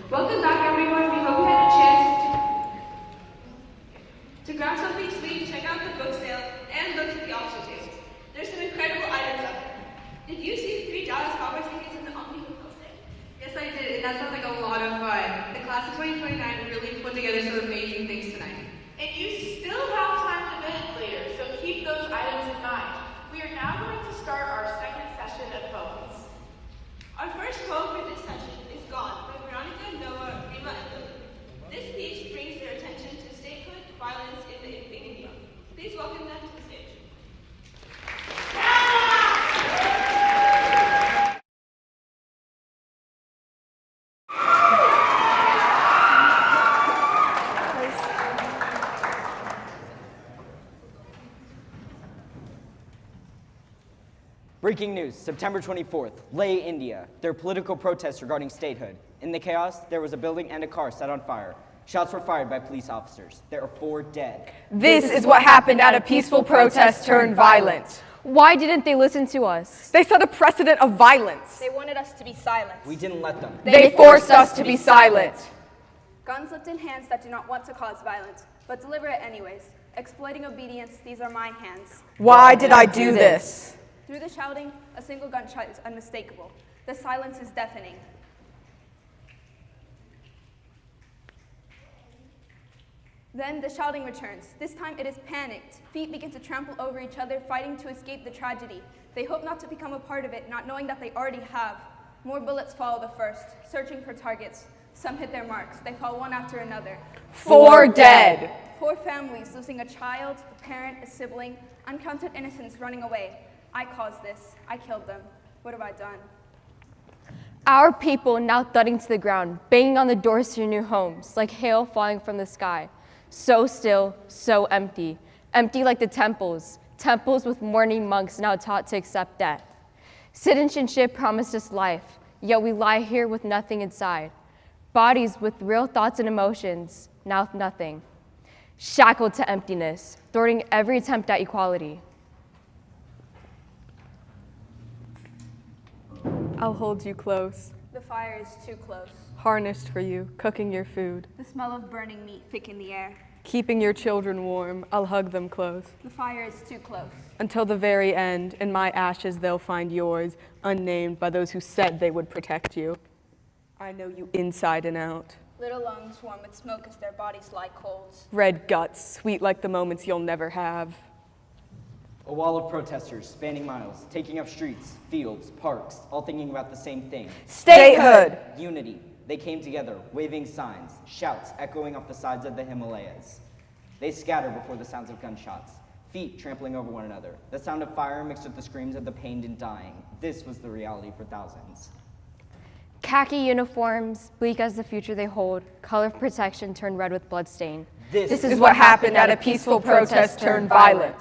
Welcome back, everyone. We hope you had a chance to grab something sweet, check out the book sale, and look at the auction tables. There's some incredible items up there. Did you see the 3 Dallas Cowboys tickets in the Omni Hotel today? Yes, I did, and that sounds like a lot of fun. The class of 2029 really put together some amazing things tonight. And you still have time to bid later, so keep those items in mind. We are now going to start our second session of poems. Our first poem for this session is Gone by Veronica, Noah, Rima, and Lily. This piece brings their attention to statehood violence in the India. Please welcome them to the stage. Breaking news, September 24th, Leh, India. There are political protests regarding statehood. In the chaos, there was a building and a car set on fire. Shots were fired by police officers. There are 4 dead. This is what happened at a peaceful protest turned violent. Why didn't they listen to us? They set a precedent of violence. They wanted us to be silent. We didn't let them. They forced us to be silent. Guns lifted in hands that do not want to cause violence, but deliver it anyways. Exploiting obedience, these are my hands. Why did I do this? Through the shouting, a single gunshot is unmistakable. The silence is deafening. Then the shouting returns. This time it is panicked. Feet begin to trample over each other, fighting to escape the tragedy. They hope not to become a part of it, not knowing that they already have. More bullets follow the first, searching for targets. Some hit their marks. They fall one after another. 4 dead. 4 families losing a child, a parent, a sibling, uncounted innocents running away. I caused this. I killed them. What have I done? Our people now thudding to the ground, banging on the doors to your new homes, like hail falling from the sky. So still, so empty. Empty like the temples. Temples with mourning monks now taught to accept death. Citizenship promised us life, yet we lie here with nothing inside. Bodies with real thoughts and emotions, now nothing. Shackled to emptiness, thwarting every attempt at equality. I'll hold you close. The fire is too close. Harnessed for you, cooking your food. The smell of burning meat thick in the air. Keeping your children warm, I'll hug them close. The fire is too close. Until the very end, in my ashes they'll find yours, unnamed by those who said they would protect you. I know you inside and out. Little lungs warm with smoke as their bodies lie cold. Red guts, sweet like the moments you'll never have. A wall of protesters spanning miles, taking up streets, fields, parks, all thinking about the same thing. Statehood! Unity. They came together, waving signs, shouts echoing off the sides of the Himalayas. They scatter before the sounds of gunshots, feet trampling over one another, the sound of fire mixed with the screams of the pained and dying. This was the reality for thousands. Khaki uniforms, bleak as the future they hold, color of protection turned red with bloodstain. This is what happened at a peaceful protest turned violent.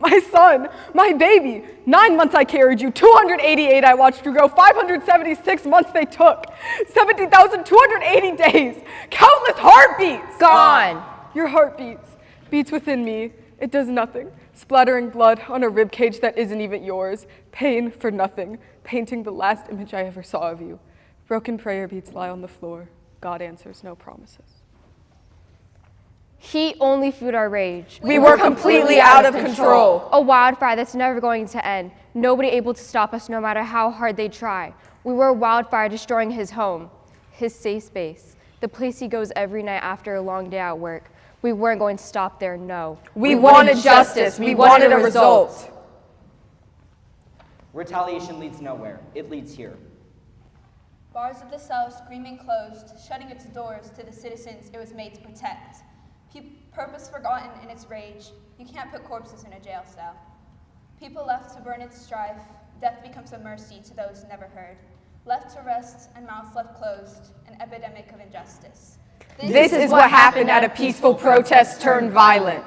My son, my baby, 9 months I carried you, 288 I watched you grow, 576 months they took, 70,280 days, countless heartbeats. Gone. Your heart beats within me. It does nothing, splattering blood on a ribcage that isn't even yours, pain for nothing, painting the last image I ever saw of you. Broken prayer beads lie on the floor. God answers no promises. Heat only fueled our rage. We were completely out of control. A wildfire that's never going to end. Nobody able to stop us no matter how hard they try. We were a wildfire destroying his home, his safe space, the place he goes every night after a long day at work. We weren't going to stop there, no. We wanted justice. We wanted a result. Retaliation leads nowhere. It leads here. Bars of the cell screaming closed, shutting its doors to the citizens it was made to protect. Purpose forgotten in its rage. You can't put corpses in a jail cell. People left to burn its strife. Death becomes a mercy to those never heard. Left to rest and mouths left closed, an epidemic of injustice. This is what happened at a peaceful protest turned violent.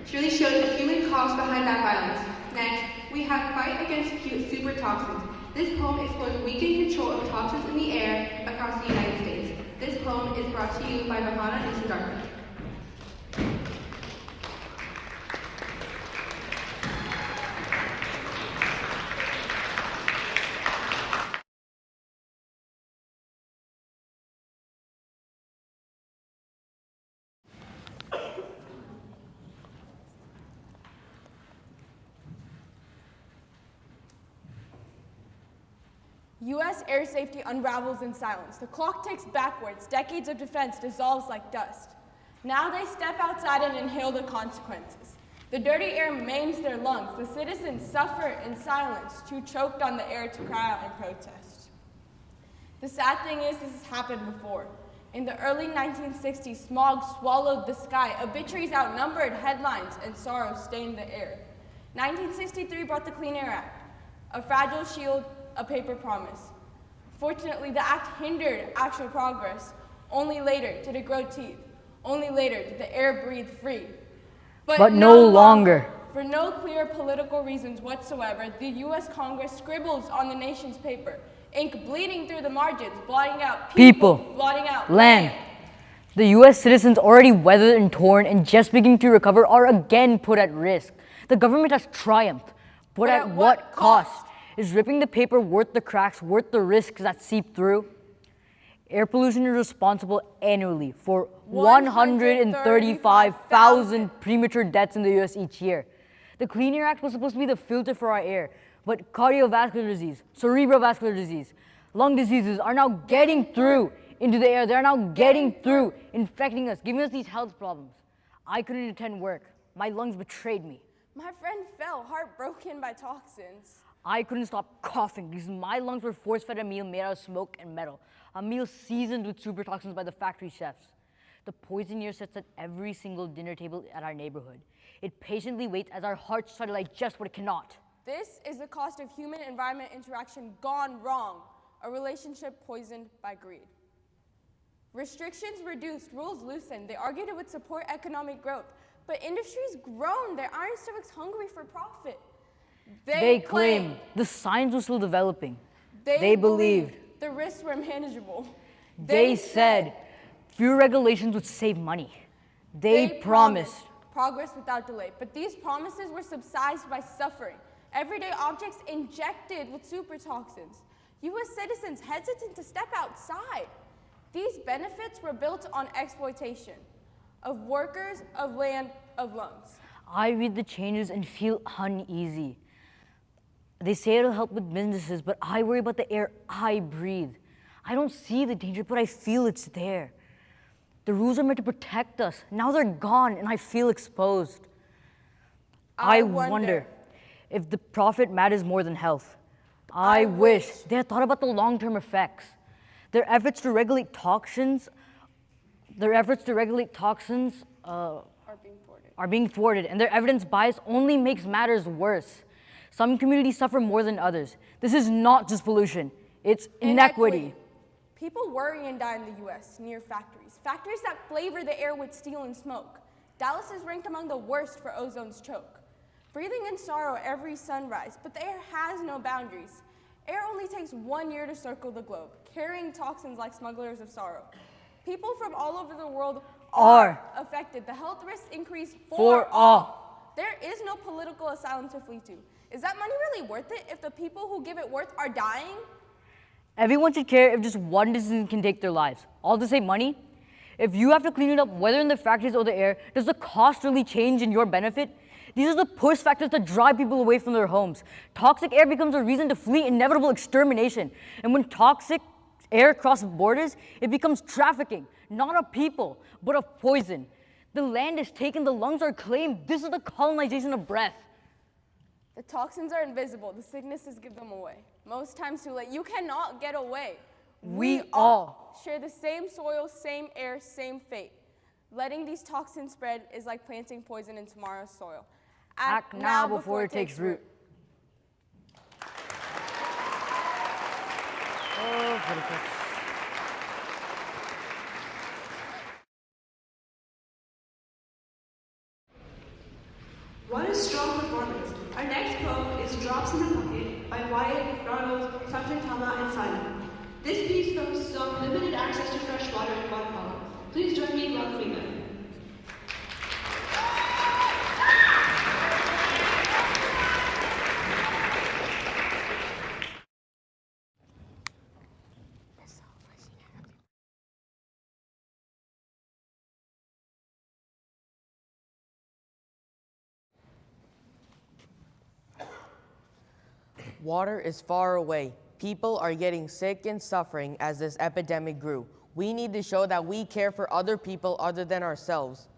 She really showed the human cause behind that violence. Next, we have Fight Against Super Toxins. This poem explores weakened control of toxins in the air across the United States. This poem is brought to you by Bahana and Siddhartha. U.S. air safety unravels in silence. The clock ticks backwards. Decades of defense dissolves like dust. Now they step outside and inhale the consequences. The dirty air maims their lungs. The citizens suffer in silence, too choked on the air to cry out in protest. The sad thing is, this has happened before. In the early 1960s, smog swallowed the sky. Obituaries outnumbered headlines, and sorrow stained the air. 1963 brought the Clean Air Act, a fragile shield, a paper promise. Fortunately, the act hindered actual progress. Only later did it grow teeth. Only later did the air breathe free. But no longer. For no clear political reasons whatsoever, the U.S. Congress scribbles on the nation's paper, ink bleeding through the margins, blotting out people, blotting out land. The U.S. citizens already weathered and torn and just beginning to recover are again put at risk. The government has triumphed, but at what cost? Is ripping the paper worth the cracks, worth the risks that seep through? Air pollution is responsible annually for 135,000 premature deaths in the US each year. The Clean Air Act was supposed to be the filter for our air, but cardiovascular disease, cerebrovascular disease, lung diseases are now getting through into the air. They're now getting through, infecting us, giving us these health problems. I couldn't attend work. My lungs betrayed me. My friend fell, heartbroken by toxins. I couldn't stop coughing because my lungs were force-fed a meal made out of smoke and metal, a meal seasoned with super toxins by the factory chefs. The poison air sits at every single dinner table at our neighborhood. It patiently waits as our hearts try to digest what it cannot. This is the cost of human-environment interaction gone wrong, a relationship poisoned by greed. Restrictions reduced, rules loosened. They argued it would support economic growth, but industry's grown. Their iron stomach's hungry for profit. They claimed the science was still developing. They believed the risks were manageable. They said fewer regulations would save money. They promised progress without delay. But these promises were subsidized by suffering. Everyday objects injected with super toxins. U.S. citizens hesitant to step outside. These benefits were built on exploitation of workers, of land, of lungs. I read the changes and feel uneasy. They say it'll help with businesses, but I worry about the air I breathe. I don't see the danger, but I feel it's there. The rules are meant to protect us. Now they're gone, and I feel exposed. I wonder if the profit matters more than health. I wish they had thought about the long-term effects. Their efforts to regulate toxins are being thwarted, and their evidence bias only makes matters worse. Some communities suffer more than others. This is not just pollution, it's inequity. People worry and die in the U.S. near factories that flavor the air with steel and smoke. Dallas is ranked among the worst for ozone's choke. Breathing in sorrow every sunrise, but the air has no boundaries. Air only takes 1 year to circle the globe, carrying toxins like smugglers of sorrow. People from all over the world are affected. The health risks increase for all. There is no political asylum to flee to. Is that money really worth it if the people who give it worth are dying? Everyone should care if just one decision can take their lives. All to save money? If you have to clean it up, whether in the factories or the air, does the cost really change in your benefit? These are the push factors that drive people away from their homes. Toxic air becomes a reason to flee inevitable extermination. And when toxic air crosses borders, it becomes trafficking, not of people, but of poison. The land is taken, the lungs are claimed. This is the colonization of breath. The toxins are invisible. The sicknesses give them away. Most times too late. You cannot get away. We all share the same soil, same air, same fate. Letting these toxins spread is like planting poison in tomorrow's soil. Act now before it takes root. What is strong performance. Our next poem is Drops in the Bucket by Wyatt, Ronald, Tama, and Simon. This piece focuses on limited access to fresh water in Guatemala. Please join me in welcoming them. Water is far away. People are getting sick and suffering as this epidemic grew. We need to show that we care for other people other than ourselves.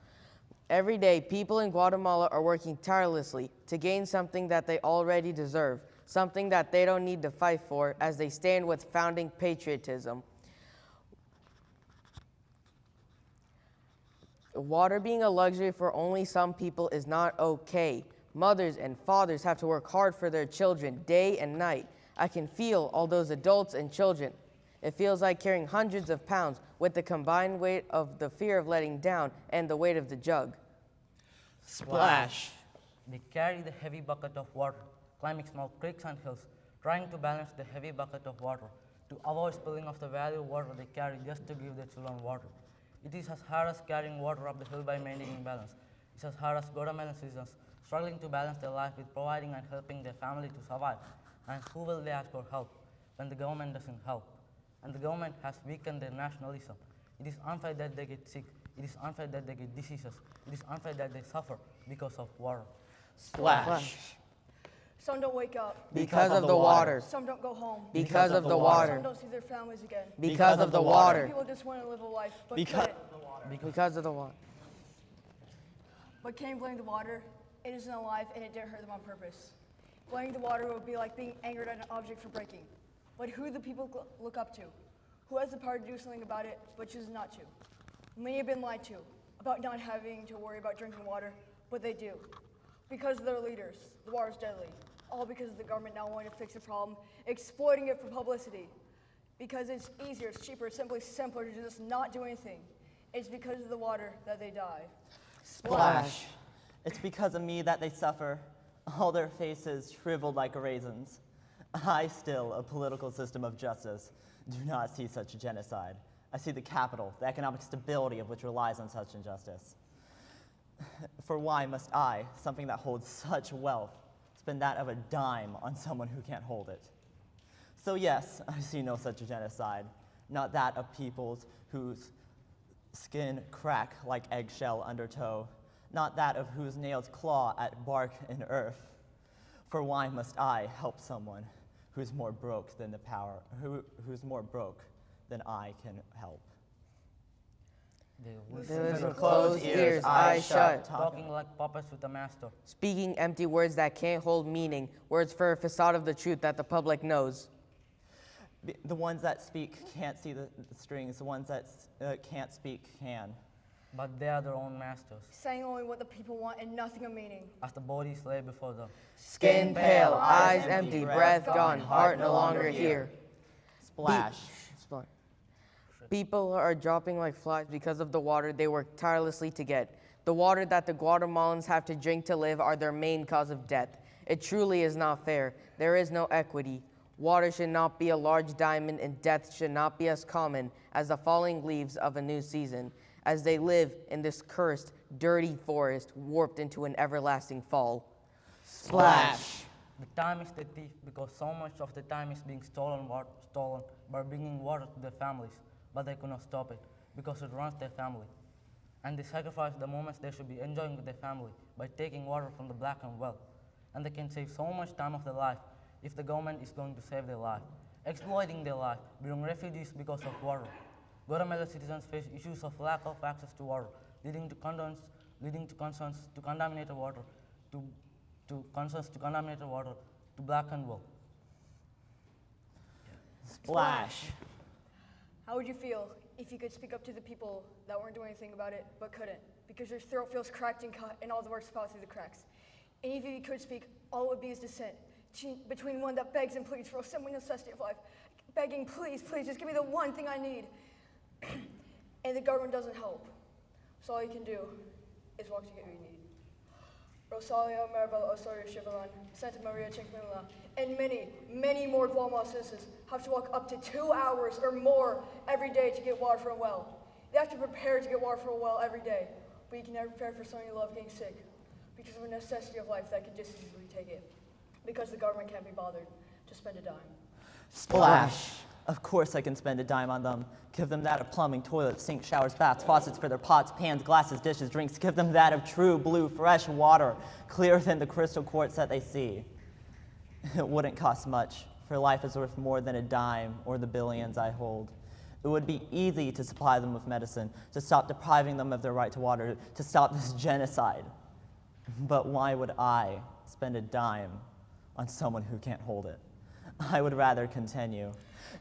Every day, people in Guatemala are working tirelessly to gain something that they already deserve, something that they don't need to fight for as they stand with founding patriotism. Water being a luxury for only some people is not okay. Mothers and fathers have to work hard for their children day and night. I can feel all those adults and children. It feels like carrying hundreds of pounds with the combined weight of the fear of letting down and the weight of the jug. Splash! They carry the heavy bucket of water, climbing small creeks and hills, trying to balance the heavy bucket of water to avoid spilling off the valley of water they carry just to give their children water. It is as hard as carrying water up the hill by maintaining balance. It's as hard as Guatemalan citizens struggling to balance their life with providing and helping their family to survive. And who will they ask for help when the government doesn't help? And the government has weakened their nationalism. It is unfair that they get sick. It is unfair that they get diseases. It is unfair that they suffer because of water. Splash! Some don't wake up. Because of the water. Some don't go home. Because of the water. Some don't see their families again. Because of the water. Some people just want to live a life, but Because couldn't. Because of the water. But can't blame the water. It isn't alive and it didn't hurt them on purpose. Blaming the water would be like being angered at an object for breaking. But who do the people look up to? Who has the power to do something about it, but chooses not to? Many have been lied to about not having to worry about drinking water, but they do. Because of their leaders, the water is deadly. All because of the government not wanting to fix the problem, exploiting it for publicity. Because it's easier, it's cheaper, it's simply simpler to just not do anything. It's because of the water that they die. Splash! It's because of me that they suffer, all their faces shriveled like raisins. I still, a political system of justice, do not see such genocide. I see the capital, the economic stability of which relies on such injustice. For why must I, something that holds such wealth, spend that of a dime on someone who can't hold it? So yes, I see no such genocide, not that of peoples whose skin crack like eggshell under toe, not that of whose nails claw at bark and earth. For why must I help someone who's more broke than who's more broke than I can help? With closed ears, eyes shut. Talking like puppets with a master. Speaking empty words that can't hold meaning, words for a facade of the truth that the public knows. The ones that speak can't see the strings, the ones that can't speak can. But they are their own masters. Saying only what the people want and nothing of meaning. As the bodies lay before them. Skin pale, eyes empty, breath gone, heart no longer here. Splash. People are dropping like flies because of the water they work tirelessly to get. The water that the Guatemalans have to drink to live are their main cause of death. It truly is not fair. There is no equity. Water should not be a large diamond and death should not be as common as the falling leaves of a new season, as they live in this cursed, dirty forest warped into an everlasting fall. Splash! The time is the thief because so much of the time is being stolen by bringing water to their families, but they could not stop it because it runs their family. And they sacrifice the moments they should be enjoying with their family by taking water from the black and well. And they can save so much time of their life if the government is going to save their life, exploiting their life, being refugees because of water. Guatemalan citizens face issues of lack of access to water, leading to concerns to contaminated water, to black and well. Splash! How would you feel if you could speak up to the people that weren't doing anything about it but couldn't, because their throat feels cracked and cut and all the words fall through the cracks? And if you could speak, all it would be is dissent between one that begs and pleads for a simple necessity of life, begging, please, please, just give me the one thing I need. And the government doesn't help. So all you can do is walk to get what you need. Rosalia Maribel Osorio Chivalon, Santa Maria Chinkmila, and many, many more Guatemala citizens have to walk up to 2 hours or more every day to get water from a well. They have to prepare to get water from a well every day, but you can never prepare for someone you love getting sick because of a necessity of life that can just as easily take it, because the government can't be bothered to spend a dime. Splash. Of course I can spend a dime on them. Give them that of plumbing, toilets, sinks, showers, baths, faucets for their pots, pans, glasses, dishes, drinks. Give them that of true blue, fresh water, clearer than the crystal quartz that they see. It wouldn't cost much, for life is worth more than a dime or the billions I hold. It would be easy to supply them with medicine, to stop depriving them of their right to water, to stop this genocide. But why would I spend a dime on someone who can't hold it? I would rather continue.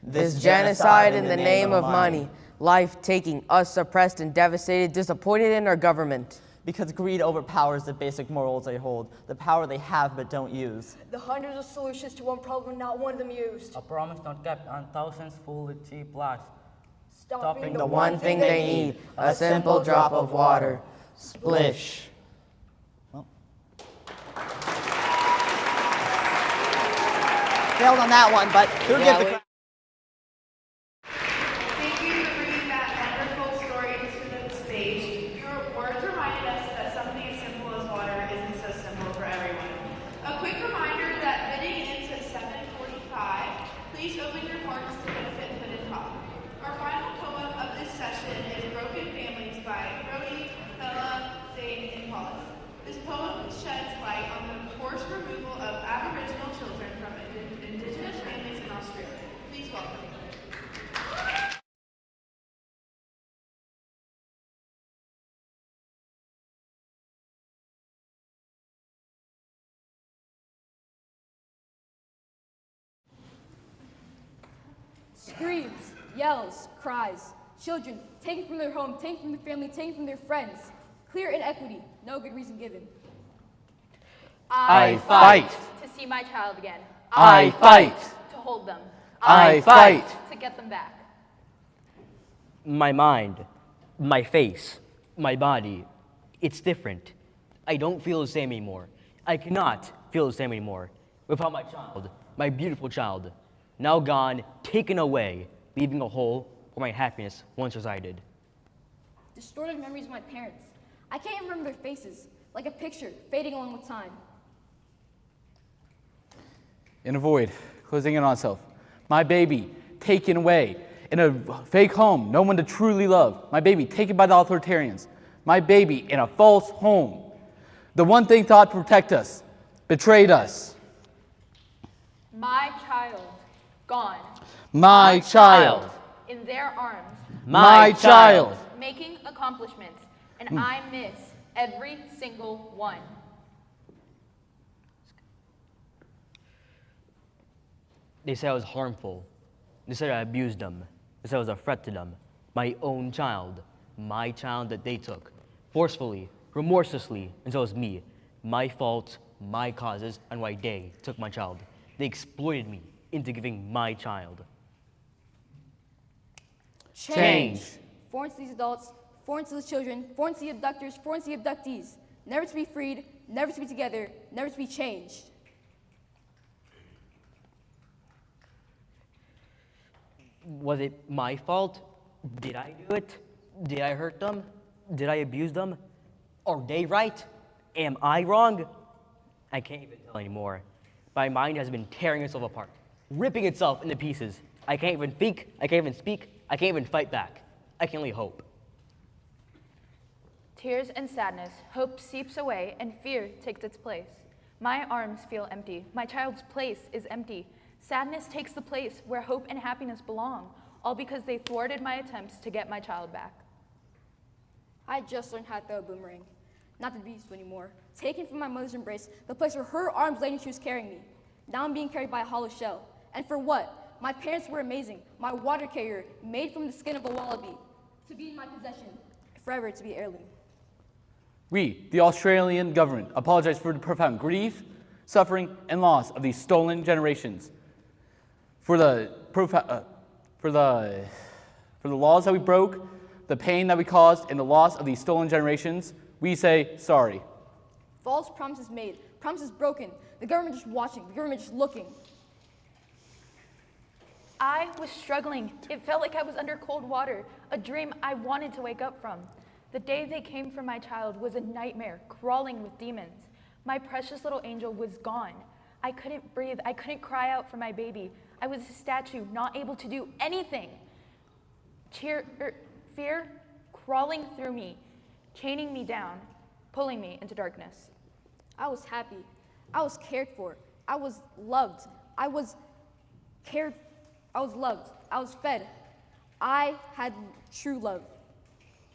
This genocide in the name of money, life taking, us suppressed and devastated, disappointed in our government. Because greed overpowers the basic morals they hold, the power they have but don't use. The hundreds of solutions to one problem and not one of them used. A promise not kept and thousands full with cheap lies. Stopping the one thing they need, a simple drop of water. Splish. Failed on that one, but who gives the credit? Thank you for bringing that wonderful story to the stage. Your words reminded us that something as simple as water isn't so simple for everyone. A quick reminder that bidding into 7:45, please open your hearts to benefit Hood and Top. Our final poem of this session is Broken Families by Brody, Bella, Zane, and Paulus. This poem sheds light on the forced removal of Aboriginal children from Indigenous families in Australia. Please welcome. Screams, yells, cries, children taken from their home, taken from their family, taken from their friends. Clear inequity, no good reason given. I fight to see my child again. I fight to hold them. I fight to get them back. My mind, my face, my body, it's different. I don't feel the same anymore. I cannot feel the same anymore without my child, my beautiful child, now gone, taken away, leaving a hole where my happiness once resided. Distorted memories of my parents. I can't even remember their faces, like a picture fading along with time. In a void, closing in on itself. My baby taken away in a fake home, no one to truly love. My baby taken by the authoritarians. My baby in a false home. The one thing thought to protect us, betrayed us. My child, gone. My child. In their arms. My child. Making accomplishments, and I miss every single one. They said I was harmful. They said I abused them. They said I was a threat to them. My own child. My child that they took. Forcefully, remorselessly, and so was me. My faults, my causes, and why they took my child. They exploited me into giving my child. Change. Foreign to these adults, foreign to the children, foreign to the abductors, foreign to the abductees. Never to be freed, never to be together, never to be changed. Was it my fault? Did I do it? Did I hurt them? Did I abuse them? Are they right? Am I wrong? I can't even tell anymore. My mind has been tearing itself apart, ripping itself into pieces. I can't even think, I can't even speak, I can't even fight back. I can only hope. Tears and sadness, hope seeps away, and fear takes its place. My arms feel empty. My child's place is empty. Sadness takes the place where hope and happiness belong, all because they thwarted my attempts to get my child back. I just learned how to throw a boomerang. Not to be used anymore. Taken from my mother's embrace, the place where her arms lay when she was carrying me. Now I'm being carried by a hollow shell. And for what? My parents were amazing. My water carrier, made from the skin of a wallaby. To be in my possession, forever to be heirloom. We, the Australian government, apologize for the profound grief, suffering, and loss of these stolen generations. For the laws that we broke, the pain that we caused, and the loss of these stolen generations, we say sorry. False promises made, promises broken, the government just watching, the government just looking. I was struggling. It felt like I was under cold water, a dream I wanted to wake up from. The day they came for my child was a nightmare, crawling with demons. My precious little angel was gone. I couldn't breathe. I couldn't cry out for my baby. I was a statue, not able to do anything. Fear crawling through me, chaining me down, pulling me into darkness. I was happy. I was cared for. I was loved. I was loved. I was fed. I had true love.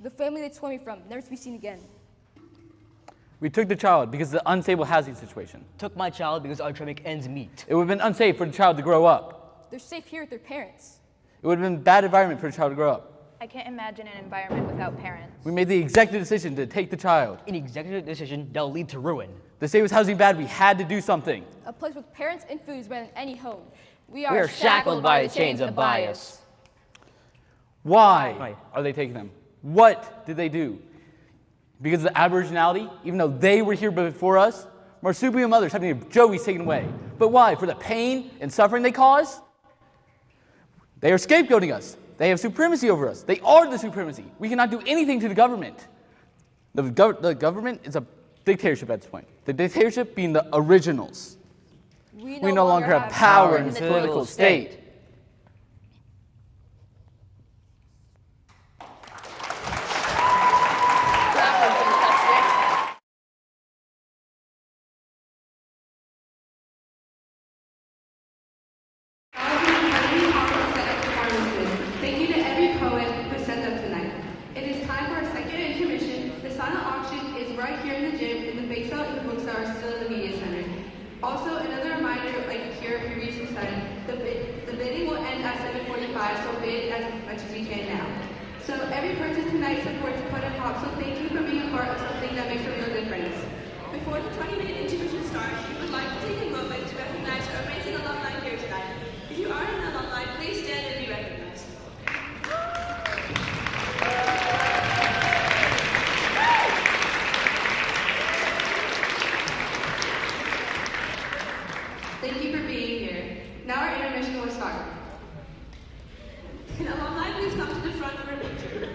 The family they tore me from, never to be seen again. We took the child because of the unstable housing situation. Took my child because I was trying to make ends meet. It would have been unsafe for the child to grow up. They're safe here with their parents. It would have been a bad environment for the child to grow up. I can't imagine an environment without parents. We made the executive decision to take the child. An executive decision that will lead to ruin. The state was housing bad. We had to do something. A place with parents and food is better than any home. We are shackled by the chains of bias. Why are they taking them? What did they do? Because of the Aboriginality, even though they were here before us, marsupial mothers having their joeys taken away. But why? For the pain and suffering they cause? They are scapegoating us. They have supremacy over us. They are the supremacy. We cannot do anything to the government. The government is a dictatorship at this point. The dictatorship being the originals. We no longer have power in this political state. Thank you to every poet who sent up tonight. It is time for our second intermission. The silent auction is right here in the gym, and the bake sale and the book sale are still in the media center. Also, another reminder, like here previously said, the bidding will end at 7:45, so bid as much as you can now. So every purchase tonight supports Coppell Hop, so thank you for being a part of something that makes a real difference. Before the 20-minute intermission starts, we would like to take a moment to recognize our amazing alumni here tonight. If you are an alumni, please stand and be recognized. Thank you for being here. Now our intermission will start. Can alumni please come to the front for a picture?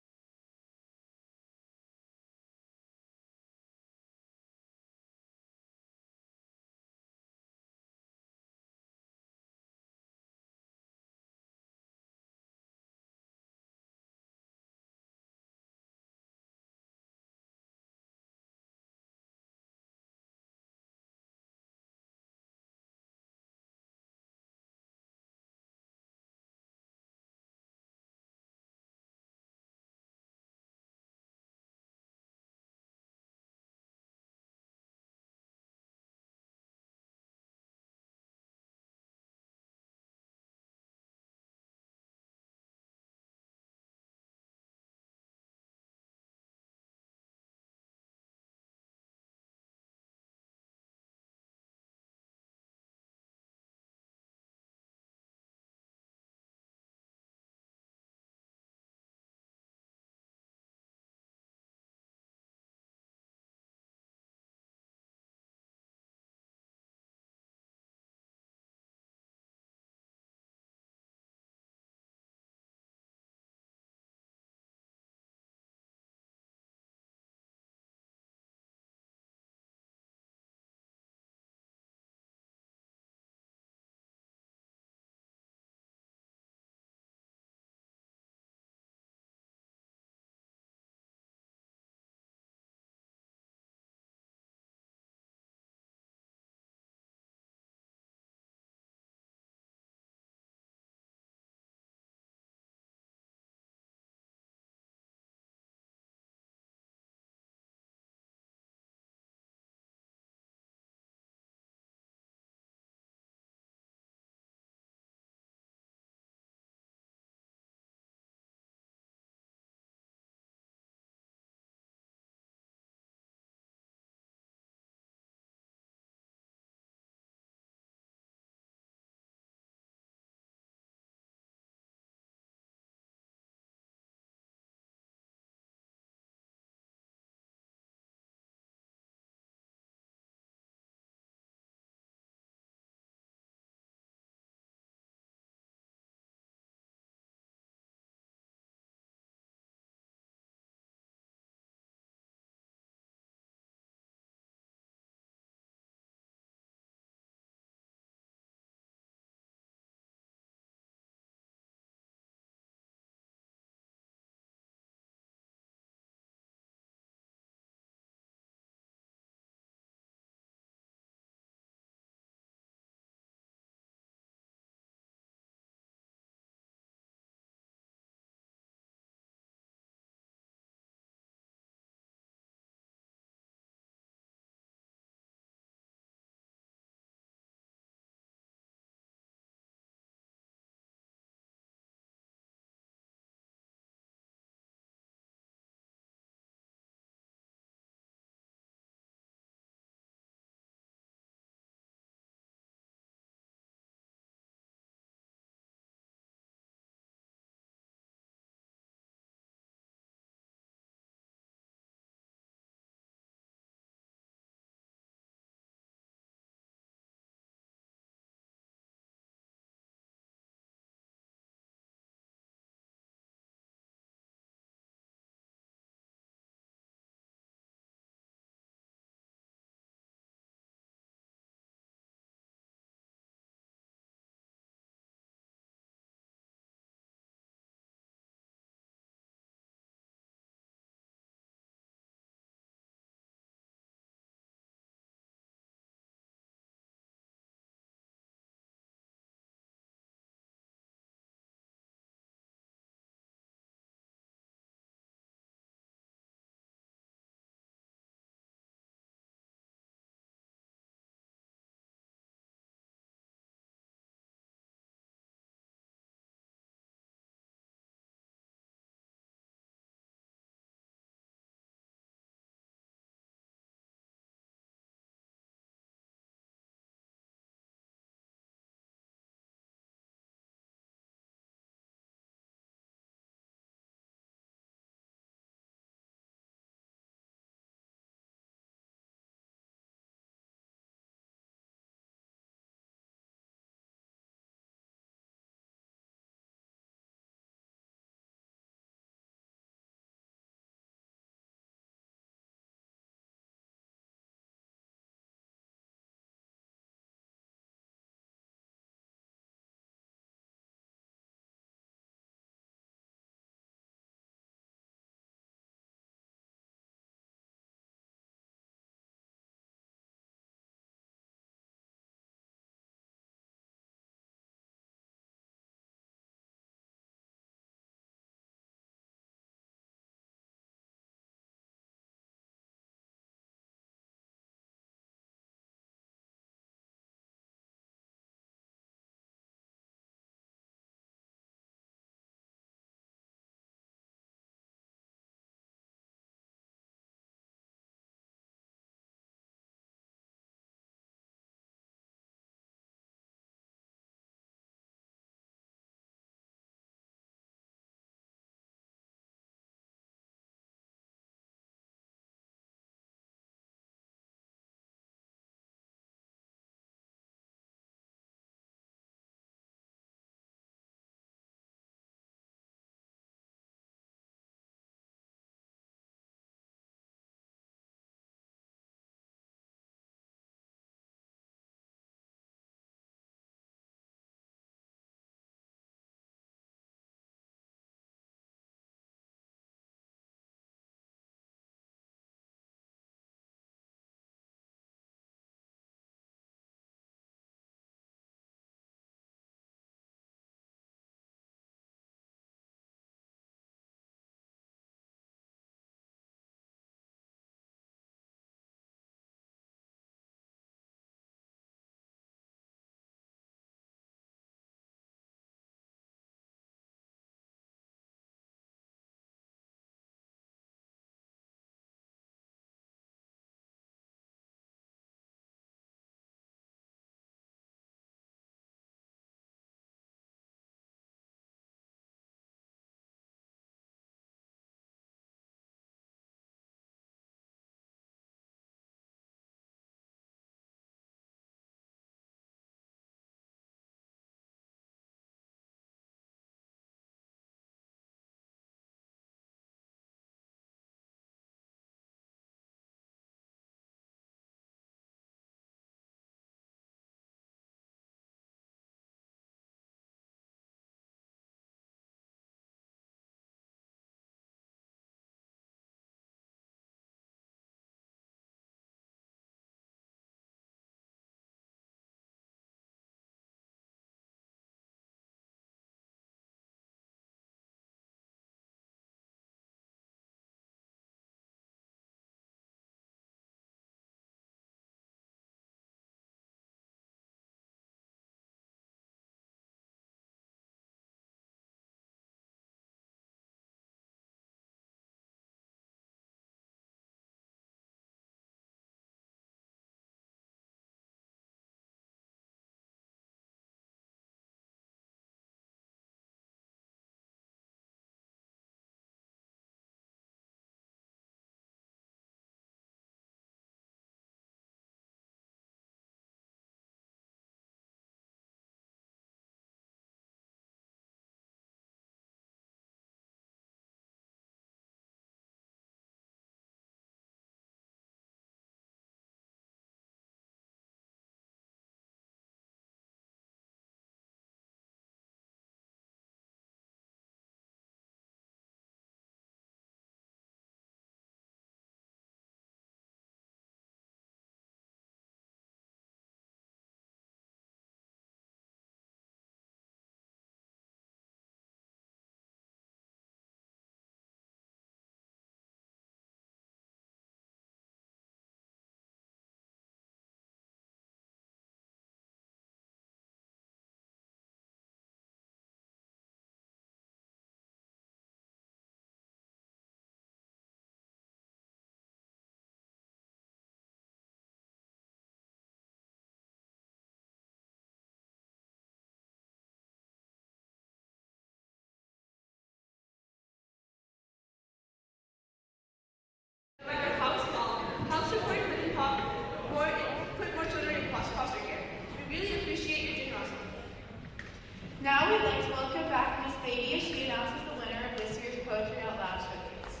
Now we'd like to welcome back Miss Beatty as she announces the winner of this year's Poetry Out Loud Showcase.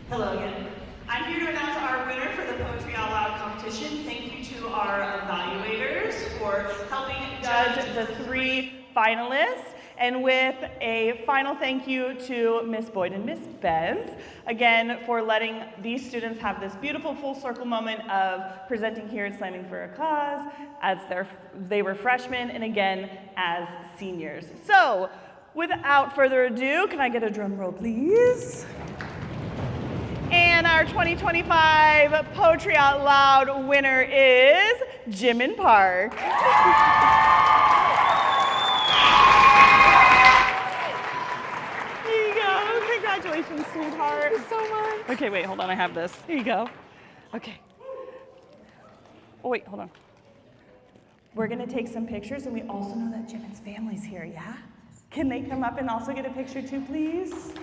Hello again. I'm here to announce our winner for the Poetry Out Loud competition. Thank you to our evaluators for helping judge the 3 finalists. And with a final thank you to Miss Boyd and Miss Benz, again, for letting these students have this beautiful full circle moment of presenting here at Slamming for a Cause as they were freshmen and again as seniors. So, without further ado, can I get a drum roll, please? And our 2025 Poetry Out Loud winner is Jimin Park. Here you go. Congratulations, sweetheart. Thank you so much. Okay, wait, hold on. I have this. Here you go. Okay. Oh, wait, hold on. We're going to take some pictures, and we also know that Jimin's family's here, yeah? Can they come up and also get a picture too, please?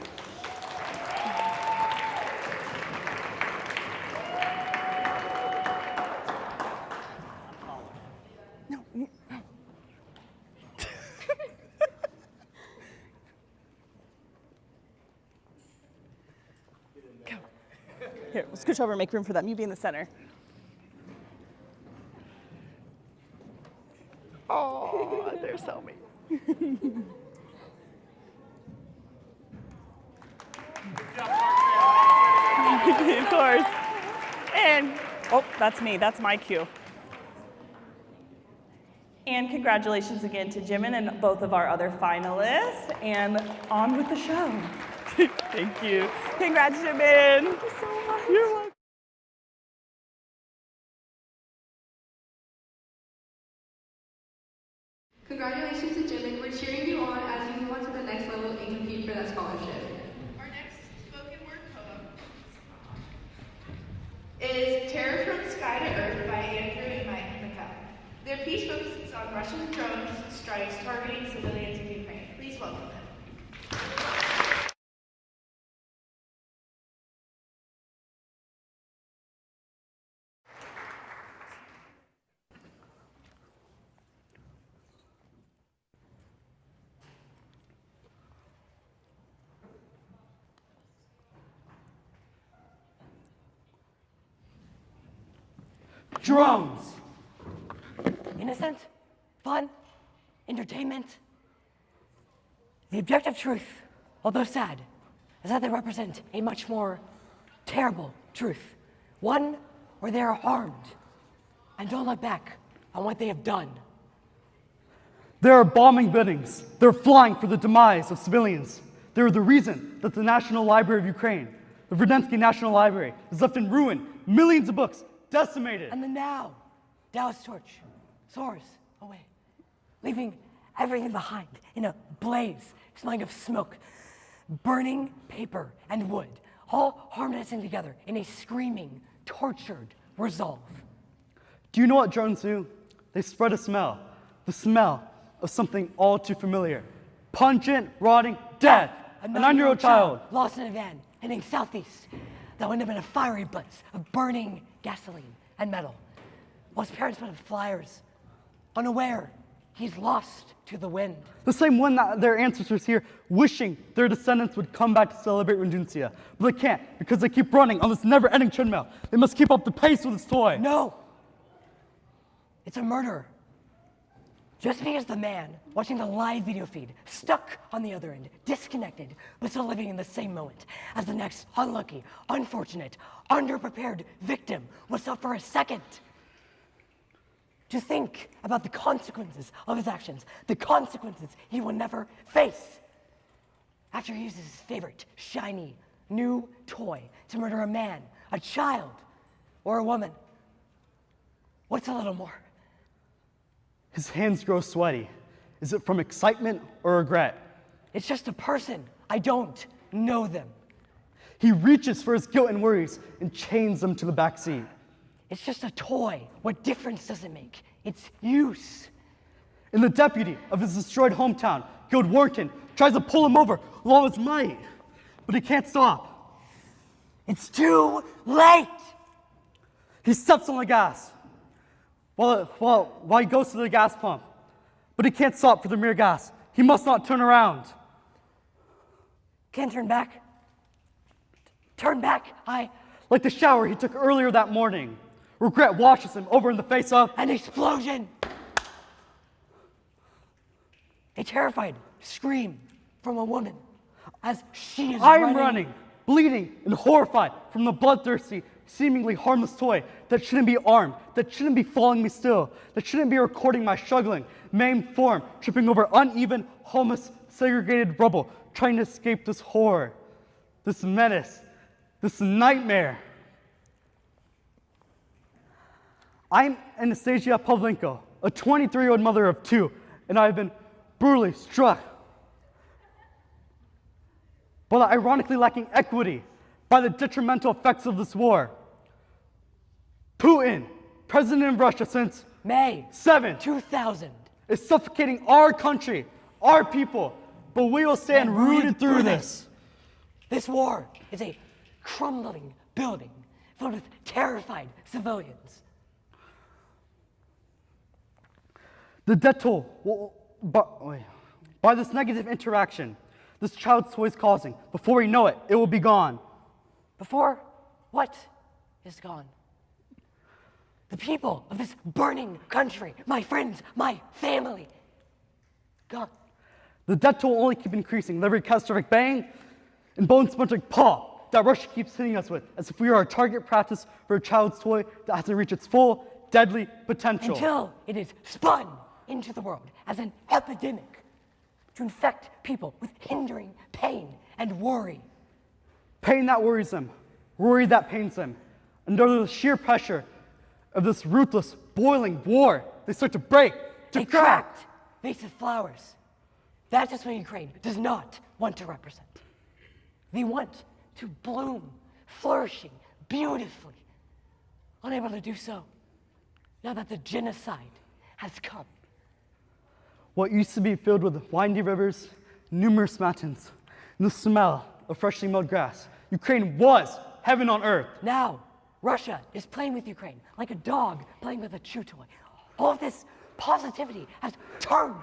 Here, we'll scooch over and make room for them. You be in the center. Oh, they're so mean. Of course. And, oh, that's me. That's my cue. And congratulations again to Jimin and both of our other finalists. And on with the show. Thank you. Congrats, Jimin. Thank you so much. You're welcome. Congratulations to Jimin. We're cheering you on as you move on to the next level and compete for that scholarship. Our next spoken word poem is Terror from Sky to Earth by Andrew and Mike McCall. Their piece focuses on Russian drone strikes targeting civilians in Ukraine. Please welcome them. Drones! Innocent, fun, entertainment. The objective truth, although sad, is that they represent a much more terrible truth. One where they are harmed and don't look back on what they have done. They are bombing buildings. They're flying for the demise of civilians. They are the reason that the National Library of Ukraine, the Verdensky National Library, is left in ruin. Millions of books decimated. And then now, Dow's torch soars away, leaving everything behind in a blaze, smelling of smoke, burning paper and wood, all harmonizing together in a screaming, tortured resolve. Do you know what drones do? They spread a smell, the smell of something all too familiar. Pungent, rotting death. A 9-year-old child lost in a van heading southeast that would have been a fiery blitz of burning gasoline and metal. While his parents put up flyers, unaware he's lost to the wind. The same one that their ancestors here wishing their descendants would come back to celebrate Regentia. But they can't because they keep running on this never-ending treadmill. They must keep up the pace with this toy. No! It's a murder. Just because the man watching the live video feed, stuck on the other end, disconnected, but still living in the same moment as the next unlucky, unfortunate, underprepared victim was suffer a second to think about the consequences of his actions, the consequences he will never face after he uses his favorite, shiny, new toy to murder a man, a child, or a woman. What's a little more? His hands grow sweaty. Is it from excitement or regret? It's just a person. I don't know them. He reaches for his guilt and worries and chains them to the back seat. It's just a toy. What difference does it make? It's use. And the deputy of his destroyed hometown, Guild Warrington, tries to pull him over with all his might, but he can't stop. It's too late. He steps on the gas while he goes to the gas pump. But he can't stop for the mere gas. He must not turn around. Can't turn back. Turn back. Like the shower he took earlier that morning. Regret washes him over in the face of an explosion. A terrified scream from a woman as she is I am running, bleeding and horrified from the bloodthirsty, seemingly harmless toy that shouldn't be armed, that shouldn't be following me still, that shouldn't be recording my struggling, maimed form, tripping over uneven, homeless, segregated rubble, trying to escape this horror, this menace, this nightmare. I'm Anastasia Pavlenko, a 23-year-old mother of 2, and I've been brutally struck by the ironically lacking equity, by the detrimental effects of this war. Putin, president of Russia since May 7, 2000, is suffocating our country, our people, but we will stand rooted through this. This war is a crumbling building filled with terrified civilians. The death toll by this negative interaction this child's toy is causing, before we know it, it will be gone. Before what is gone? The people of this burning country, my friends, my family, gone. The death toll will only keep increasing with every catastrophic bang and bone-sponging paw that Russia keeps hitting us with, as if we are a target practice for a child's toy that hasn't reached its full, deadly potential. Until it is spun into the world as an epidemic to infect people with hindering pain and worry. Pain that worries them, worry that pains them. Under the sheer pressure of this ruthless, boiling war, they start to break, to crack. Vase of flowers. That is what Ukraine does not want to represent. They want to bloom, flourishing, beautifully. Unable to do so, now that the genocide has come. What used to be filled with windy rivers, numerous mountains, and the smell of freshly mowed grass, Ukraine was heaven on earth. Now, Russia is playing with Ukraine like a dog playing with a chew toy. All of this positivity has turned.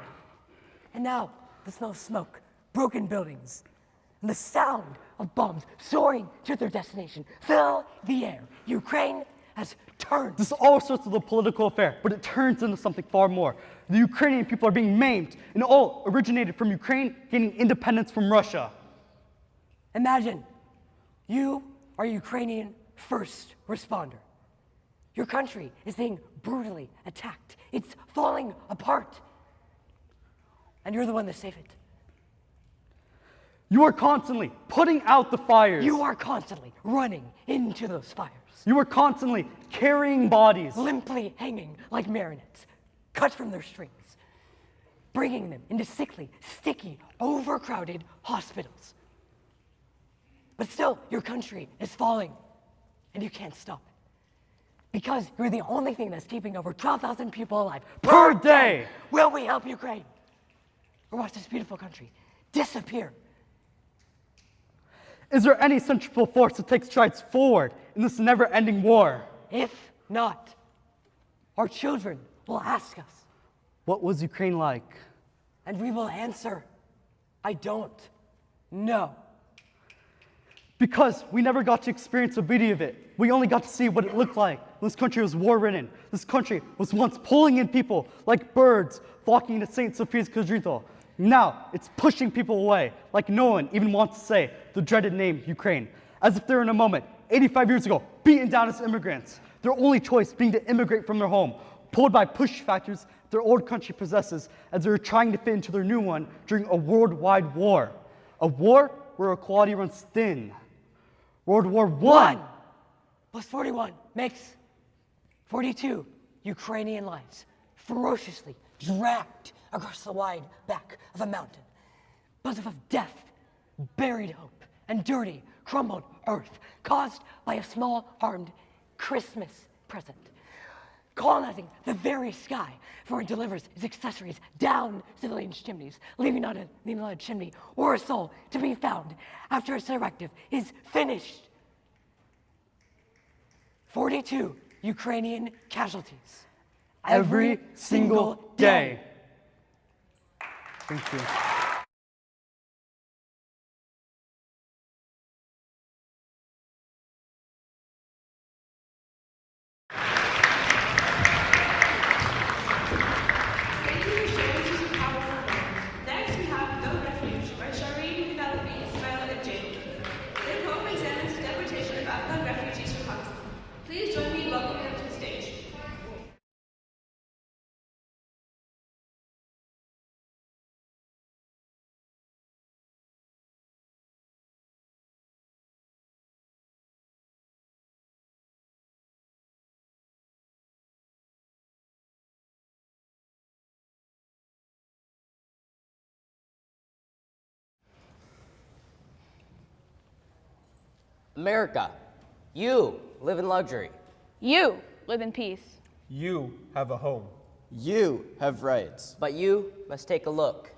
And now, the smell of smoke, broken buildings, and the sound of bombs soaring to their destination fill the air. Ukraine has turned. This all starts with a political affair, but it turns into something far more. The Ukrainian people are being maimed, and it all originated from Ukraine gaining independence from Russia. Imagine, you are a Ukrainian first responder. Your country is being brutally attacked. It's falling apart. And you're the one to save it. You are constantly putting out the fires. You are constantly running into those fires. You are constantly carrying bodies. Limply hanging like marionettes, cut from their strings, bringing them into sickly, sticky, overcrowded hospitals. But still, your country is falling, and you can't stop it. Because you're the only thing that's keeping over 12,000 people alive per day. Will we help Ukraine? Or watch this beautiful country disappear? Is there any centrifugal force that takes strides forward in this never-ending war? If not, our children will ask us, what was Ukraine like? And we will answer, I don't know. Because we never got to experience the beauty of it. We only got to see what it looked like when this country was war-ridden. This country was once pulling in people like birds flocking to St. Sophia's Cathedral. Now it's pushing people away, like no one even wants to say the dreaded name Ukraine, as if they're in a moment, 85 years ago, beaten down as immigrants, their only choice being to immigrate from their home, pulled by push factors their old country possesses as they're trying to fit into their new one during a worldwide war. A war where equality runs thin. World War I plus 41 makes 42 Ukrainian lives ferociously dragged across the wide back of a mountain. Bosom of death, buried hope, and dirty, crumbled earth caused by a small armed Christmas present. Colonizing the very sky for it delivers its accessories down civilians' chimneys, leaving not a chimney or a soul to be found after its directive is finished. 42 Ukrainian casualties. Every single day. Thank you. Thank you for sharing such a powerful poem. Next, we have No Refuge by Shireen, Penelope, Ismail, and Jane. Their poem examines the deportation of Afghan refugees from Pakistan. Please join me in welcoming them to the stage. America, you live in luxury. You live in peace. You have a home. You have rights. But you must take a look.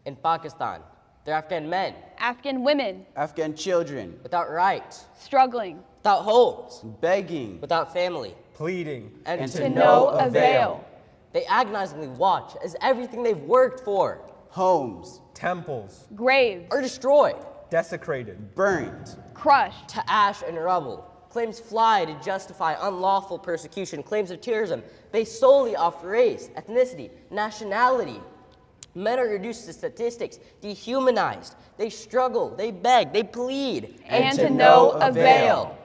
In Pakistan, there are Afghan men. Afghan women. Afghan children. Without rights. Struggling. Without homes. Begging. Without family. Pleading. And to no avail. They agonizingly watch as everything they've worked for. Homes. Temples. Graves. Are destroyed. Desecrated. Burnt. Crushed. To ash and rubble. Claims fly to justify unlawful persecution. Claims of terrorism based solely off race, ethnicity, nationality. Men are reduced to statistics, dehumanized. They struggle, they beg, they plead. And to no avail.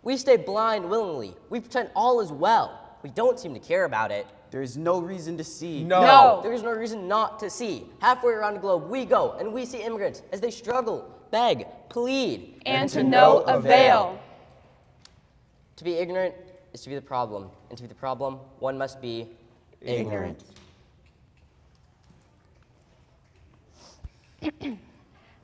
We stay blind willingly. We pretend all is well. We don't seem to care about it. There is no reason to see. No. There is no reason not to see. Halfway around the globe, we go and we see immigrants as they struggle, beg, plead. And to no avail. To be ignorant is to be the problem. And to be the problem, one must be ignorant.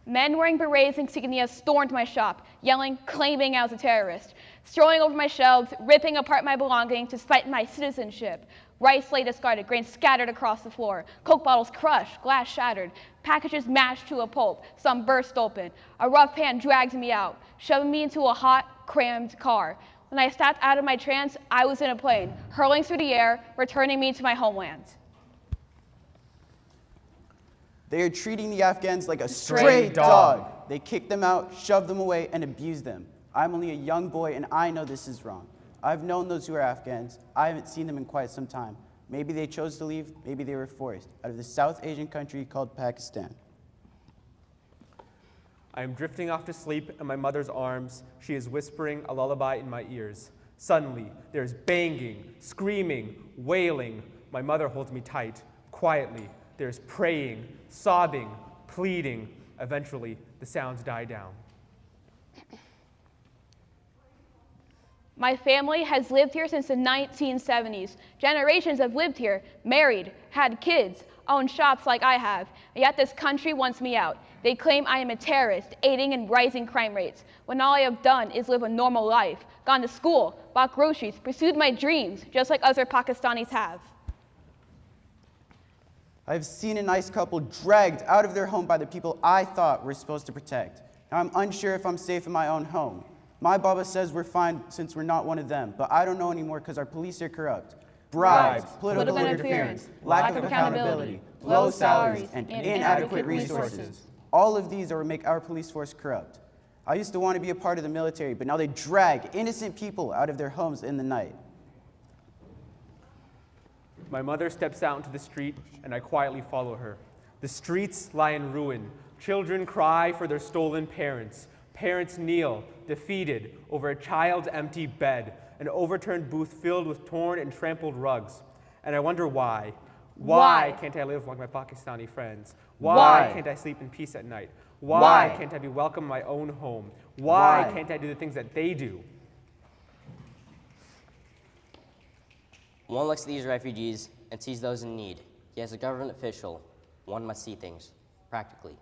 Men wearing berets insignia stormed my shop, yelling, claiming I was a terrorist, strolling over my shelves, ripping apart my belongings to spite my citizenship. Rice lay discarded, grain scattered across the floor, Coke bottles crushed, glass shattered, packages mashed to a pulp, some burst open. A rough hand dragged me out, shoving me into a hot, crammed car. When I stepped out of my trance, I was in a plane, hurling through the air, returning me to my homeland. They are treating the Afghans like a stray dog. They kick them out, shove them away, and abuse them. I'm only a young boy, and I know this is wrong. I've known those who are Afghans. I haven't seen them in quite some time. Maybe they chose to leave, maybe they were forced, out of the South Asian country called Pakistan. I am drifting off to sleep in my mother's arms. She is whispering a lullaby in my ears. Suddenly, there's banging, screaming, wailing. My mother holds me tight. Quietly, there's praying, sobbing, pleading. Eventually, the sounds die down. My family has lived here since the 1970s. Generations have lived here, married, had kids, owned shops like I have. Yet this country wants me out. They claim I am a terrorist, aiding in rising crime rates, when all I have done is live a normal life, gone to school, bought groceries, pursued my dreams, just like other Pakistanis have. I've seen a nice couple dragged out of their home by the people I thought we're supposed to protect. Now I'm unsure if I'm safe in my own home. My Baba says we're fine since we're not one of them, but I don't know anymore because our police are corrupt. Bribes, political interference, lack of accountability, low salaries, and inadequate resources. All of these are what make our police force corrupt. I used to want to be a part of the military, but now they drag innocent people out of their homes in the night. My mother steps out into the street, and I quietly follow her. The streets lie in ruin. Children cry for their stolen parents. Parents kneel, defeated, over a child's empty bed, an overturned booth filled with torn and trampled rugs. And I wonder why. Why can't I live like my Pakistani friends? Why can't I sleep in peace at night? Why can't I be welcome in my own home? Why can't I do the things that they do? One looks at these refugees and sees those in need. Yet as a government official, one must see things practically.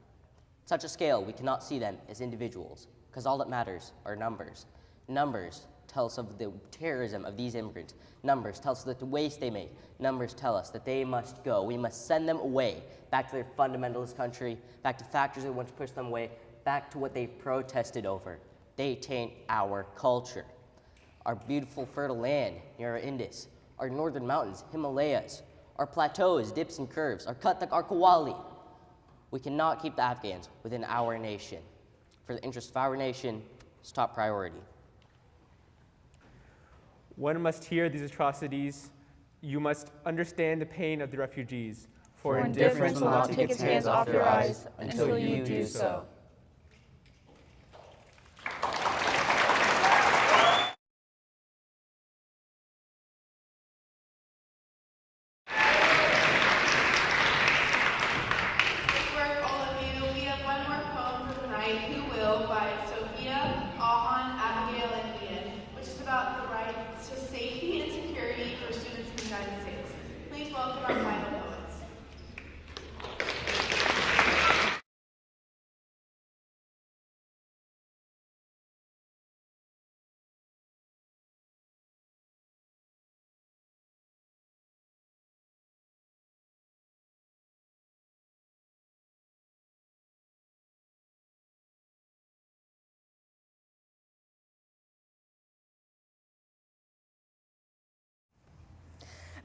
At such a scale, we cannot see them as individuals, because all that matters are numbers. Numbers tell us of the terrorism of these immigrants. Numbers tell us that the waste they make. Numbers tell us that they must go. We must send them away, back to their fundamentalist country, back to factors that once pushed them away, back to what they've protested over. They taint our culture. our beautiful fertile land near our Indus, our northern mountains, Himalayas, our plateaus, dips and curves, our Kathak, our Kawali. We cannot keep the Afghans within our nation. For the interest of our nation, it's top priority. One must hear these atrocities. You must understand the pain of the refugees. For indifference will not take its hands off your eyes until you do so.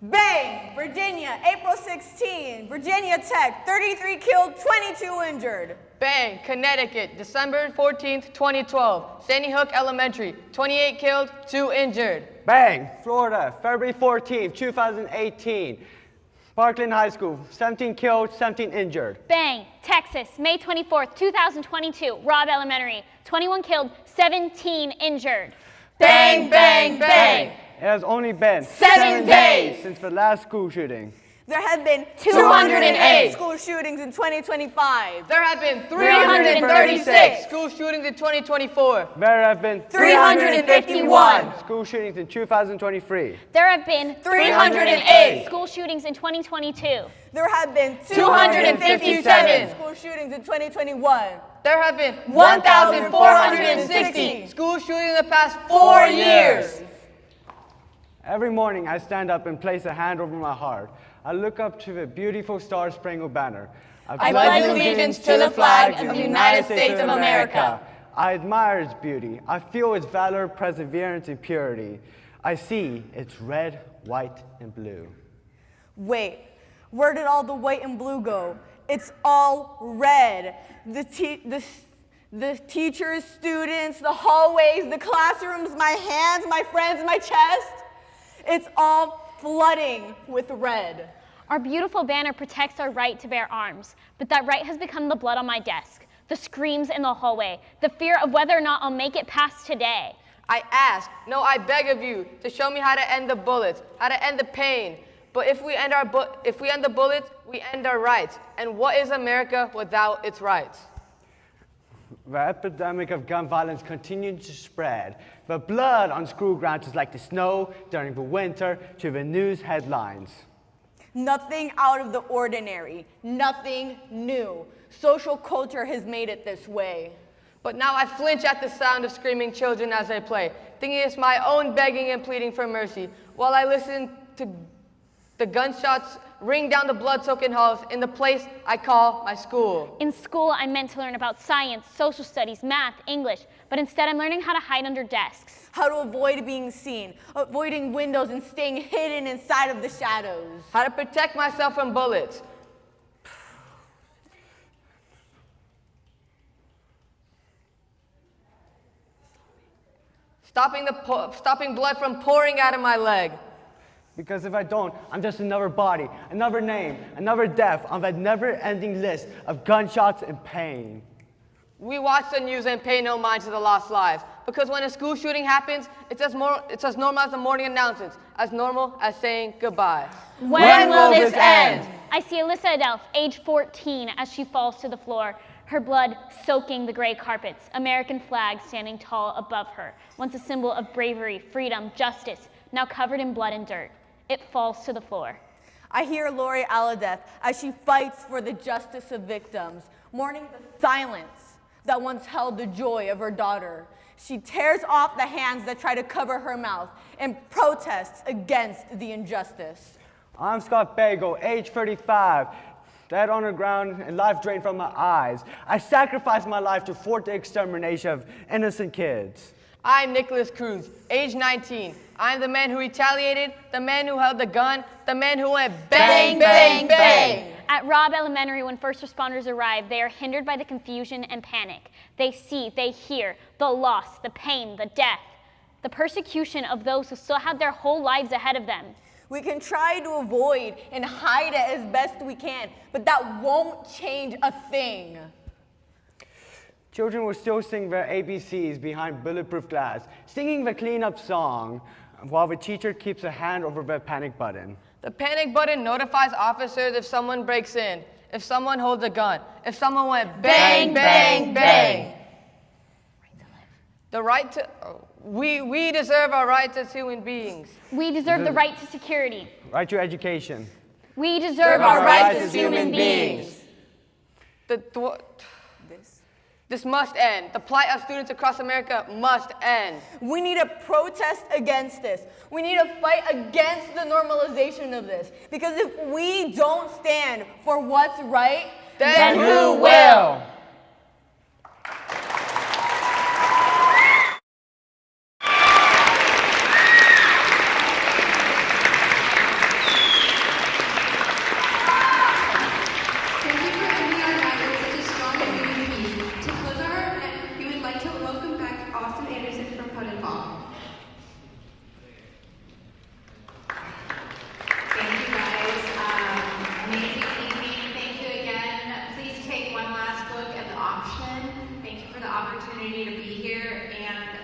Bang! Virginia, April 16. Virginia Tech, 33 killed, 22 injured. Bang! Connecticut, December 14th, 2012. Sandy Hook Elementary, 28 killed, 2 injured. Bang! Florida, February 14th, 2018. Parkland High School, 17 killed, 17 injured. Bang! Texas, May 24th, 2022. Robb Elementary, 21 killed, 17 injured. Bang, bang, bang! It has only been 7 days since the last school shooting. There have been 208 school shootings in 2025. There have been 336 school shootings in 2024. There have been 351 school shootings in 2023. There have been 308 school shootings in 2022. There have been 257 school shootings in 2021. There have been 1,460 school shootings in the past 4 years. Every morning I stand up and place a hand over my heart. I look up to the beautiful Star-Spangled Banner. I pledge allegiance to the flag of the United States of America. I admire its beauty. I feel its valor, perseverance, and purity. I see its red, white, and blue. Wait, where did all the white and blue go? It's all red. The teachers, students, the hallways, the classrooms, my hands, my friends, my chest. It's all flooding with red. Our beautiful banner protects our right to bear arms, but that right has become the blood on my desk, the screams in the hallway, the fear of whether or not I'll make it past today. I ask, no, I beg of you to show me how to end the bullets, how to end the pain. But if we end the bullets, we end our rights. And what is America without its rights? The epidemic of gun violence continues to spread. The blood on school grounds is like the snow during the winter to the news headlines. Nothing out of the ordinary, nothing new. Social culture has made it this way. But now I flinch at the sound of screaming children as I play, thinking it's my own begging and pleading for mercy, while I listen to the gunshots ring down the blood-soaked halls in the place I call my school. In school, I'm meant to learn about science, social studies, math, English, but instead I'm learning how to hide under desks. How to avoid being seen, avoiding windows and staying hidden inside of the shadows. How to protect myself from bullets. Stopping blood from pouring out of my leg. Because if I don't, I'm just another body, another name, another death on that never-ending list of gunshots and pain. We watch the news and pay no mind to the lost lives. Because when a school shooting happens, it's as normal as the morning announcements, as normal as saying goodbye. When will this end? I see Alyssa Adelph, age 14, as she falls to the floor, her blood soaking the gray carpets, American flag standing tall above her, once a symbol of bravery, freedom, justice, now covered in blood and dirt. It falls to the floor. I hear Lori Aladeth as she fights for the justice of victims, mourning the silence that once held the joy of her daughter. She tears off the hands that try to cover her mouth and protests against the injustice. I'm Scott Bagel, age 35, dead on the ground and life drained from my eyes. I sacrificed my life to thwart the extermination of innocent kids. I'm Nicholas Cruz, age 19. I'm the man who retaliated, the man who held the gun, the man who went bang, bang, bang. At Robb Elementary, when first responders arrive, they are hindered by the confusion and panic. They see, they hear the loss, the pain, the death, the persecution of those who still have their whole lives ahead of them. We can try to avoid and hide it as best we can, but that won't change a thing. Children will still sing their ABCs behind bulletproof glass, singing the cleanup song, while the teacher keeps a hand over the panic button. The panic button notifies officers if someone breaks in, if someone holds a gun, if someone went bang, bang, bang. The right to, we deserve our rights as human beings. We deserve the right to security. Right to education. We deserve our rights as human beings. This must end. The plight of students across America must end. We need to protest against this. We need to fight against the normalization of this. Because if we don't stand for what's right, then who will? opportunity to be here, and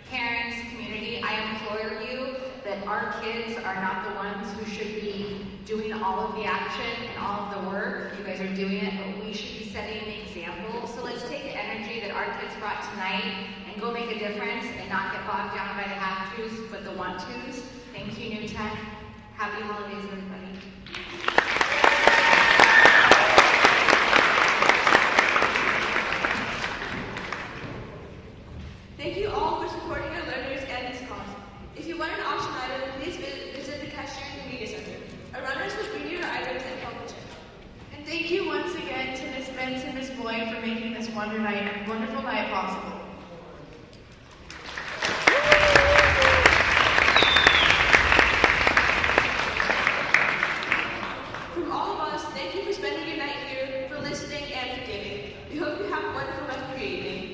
parents, community, I implore you that our kids are not the ones who should be doing all of the action and all of the work. You guys are doing it, but we should be setting an example. So let's take the energy that our kids brought tonight and go make a difference and not get bogged down by the have-tos, but the want-tos. Thank you, New Tech. Happy holidays, everybody. Thank you all for supporting our learners and this cause. If you want an auction item, please visit the cashier in the media center. Our runners will bring you your items and help you check. And thank you once again to Ms. Benz and Ms. Boyd for making this wonderful night possible. From all of us, thank you for spending your night here, for listening and for giving. We hope you have a wonderful rest of your evening.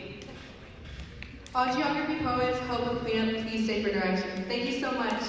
All geography poets, hope and cleanup, please stay for direction. Thank you so much.